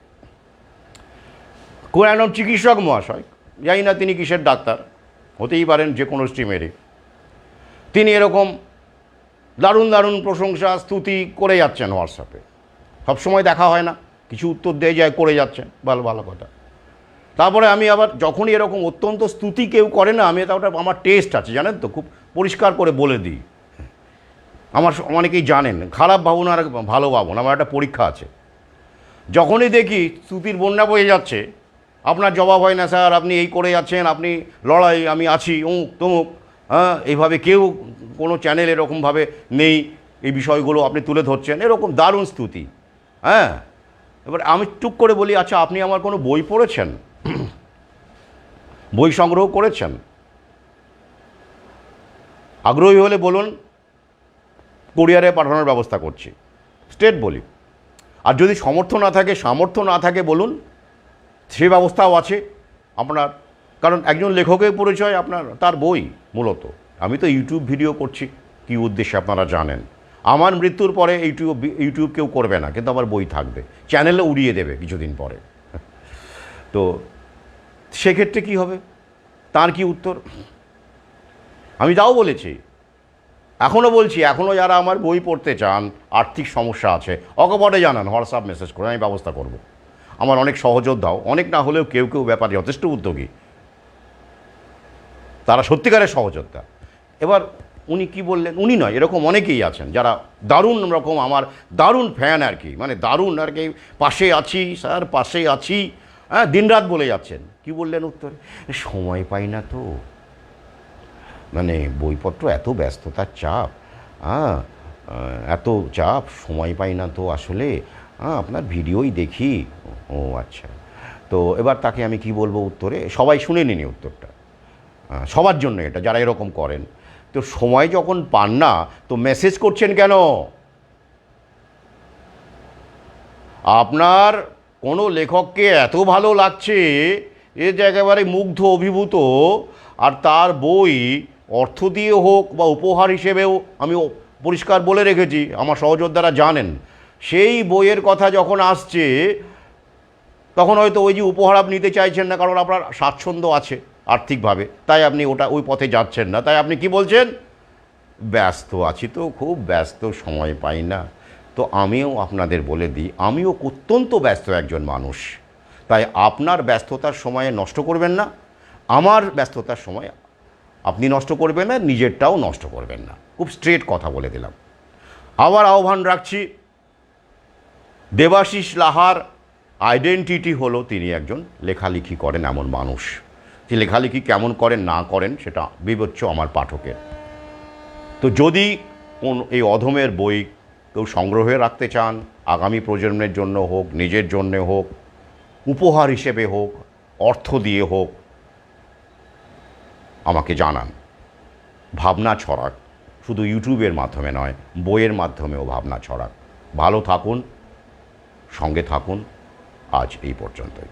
Speaker 1: কোন একজন চিকিৎসক মহাশয়, জানি না তিনি কিসের ডাক্তার, হতেই পারেন যে কোনো স্ট্রিমেরই, তিনি এরকম দারুণ দারুণ প্রশংসা স্তুতি করে যাচ্ছেন হোয়াটসঅ্যাপে। সবসময় দেখা হয় না, কিছু উত্তর দিয়ে যায়, করে যাচ্ছেন, ভালো ভালো কথা। তারপরে আমি আবার যখনই এরকম অত্যন্ত স্তুতি কেউ করে না, আমি এটা ওটা আমার টেস্ট আছে জানেন তো, খুব পরিষ্কার করে বলে দিই। আমার অনেকেই জানেন, খারাপ ভাবুন আর ভালো ভাবুন, আমার একটা পরীক্ষা আছে। যখনই দেখি স্তুতির বন্যা বয়ে যাচ্ছে, আপনার জবাব হয় না স্যার, আপনি এই করে যাচ্ছেন, আপনি লড়াই, আমি আছি অমুক তমুক, হ্যাঁ, এইভাবে কেউ কোনো চ্যানেল এরকমভাবে নেই, এই বিষয়গুলো আপনি তুলে ধরছেন, এরকম দারুণ স্তুতি। হ্যাঁ, এবার আমি টুক করে বলি, আচ্ছা আপনি আমার কোনো বই পড়েছেন, বই সংগ্রহ করেছেন? আগ্রহী হলে বলুন, কুরিয়ারে পাঠানোর ব্যবস্থা করছি, স্ট্রেট বলি। আর যদি সামর্থ্য না থাকে বলুন, সে ব্যবস্থাও আছে আপনার। কারণ একজন লেখকের পরিচয় আপনার তার বই মূলত। আমি তো ইউটিউব ভিডিও করছি কী উদ্দেশ্যে আপনারা জানেন। আমার মৃত্যুর পরে ইউটিউব কেউ করবে না, কিন্তু আমার বই থাকবে, চ্যানেলে উড়িয়ে দেবে কিছুদিন পরে। তো সেক্ষেত্রে কী হবে, তার কি উত্তর? আমি তাও বলেছি, এখনও বলছি, এখনও যারা আমার বই পড়তে চান, আর্থিক সমস্যা আছে, অকপটে জানান, হোয়াটসঅ্যাপ মেসেজ করে, আমি ব্যবস্থা করব। আমার অনেক সহযোদ্ধাও, অনেক না হলেও কেউ কেউ ব্যাপারে যথেষ্ট উদ্যোগী, তারা সত্যিকারের সহযোদ্ধা। এবার উনি কি বললেন, উনি নয়, এরকম অনেকেই আছেন যারা দারুণ রকম আমার দারুণ ফ্যান আর কি, মানে দারুণ আর কি, পাশে আছি স্যার, পাশে আছি, হ্যাঁ, দিনরাত বলে যাচ্ছেন। কি বললেন উত্তরে? সময় পাই না তো, মানে বইপত্র, এত ব্যস্ততার চাপ, হ্যাঁ, এত চাপ, সময় পাই না তো আসলে, হ্যাঁ, আপনার ভিডিওই দেখি। ও আচ্ছা। তো এবার তাকে আমি কি বলবো উত্তরে, সবাই শুনে নিনি উত্তরটা, সবার জন্য এটা, যারা এরকম করেন। তো সময় যখন পান না তো মেসেজ করছেন কেন? আপনার কোনো লেখককে এত ভালো লাগছে, এ যে একেবারে মুগ্ধ অভিভূত, আর তার বই অর্থ দিয়ে হোক বা উপহার হিসেবেও, আমি পরিষ্কার বলে রেখেছি, আমার সহযোদ্ধারা জানেন, সেই বইয়ের কথা যখন আসছে তখন হয়তো ওই যে উপহার আপনি নিতে চাইছেন না, কারণ আপনার স্বাচ্ছন্দ্য আছে আর্থিকভাবে, তাই আপনি ওই পথে যাচ্ছেন না। তাই আপনি কি বলছেন? ব্যস্ত আছি তো, খুব ব্যস্ত, সময় পাই না। তো আমিও আপনাদের বলে দিই, আমিও অত্যন্ত ব্যস্ত একজন মানুষ, তাই আপনার ব্যস্ততার সময়ে নষ্ট করবেন না, আমার ব্যস্ততার সময় আপনি নষ্ট করবেন না, নিজেরটাও নষ্ট করবেন না। খুব স্ট্রেট কথা বলে দিলাম। আবার আহ্বান রাখছি, দেবাশিস লাহার আইডেন্টিটি হলো তিনি একজন লেখালেখি করেন এমন মানুষ। যে লেখালেখি কেমন করেন না করেন সেটা বিবেচ্য আমার পাঠকের। তো যদি এই অধমের বই কেউ সংগ্রহে রাখতে চান, আগামী প্রজন্মের জন্য হোক, নিজের জন্যে হোক, উপহার হিসেবে হোক, অর্থ দিয়ে হোক, আমাকে জানান। ভাবনা ছড়াক, শুধু ইউটিউবের মাধ্যমে নয়, বইয়ের মাধ্যমেও ভাবনা ছড়াক। ভালো থাকুন, সঙ্গে থাকুন। আজ এই পর্যন্তই।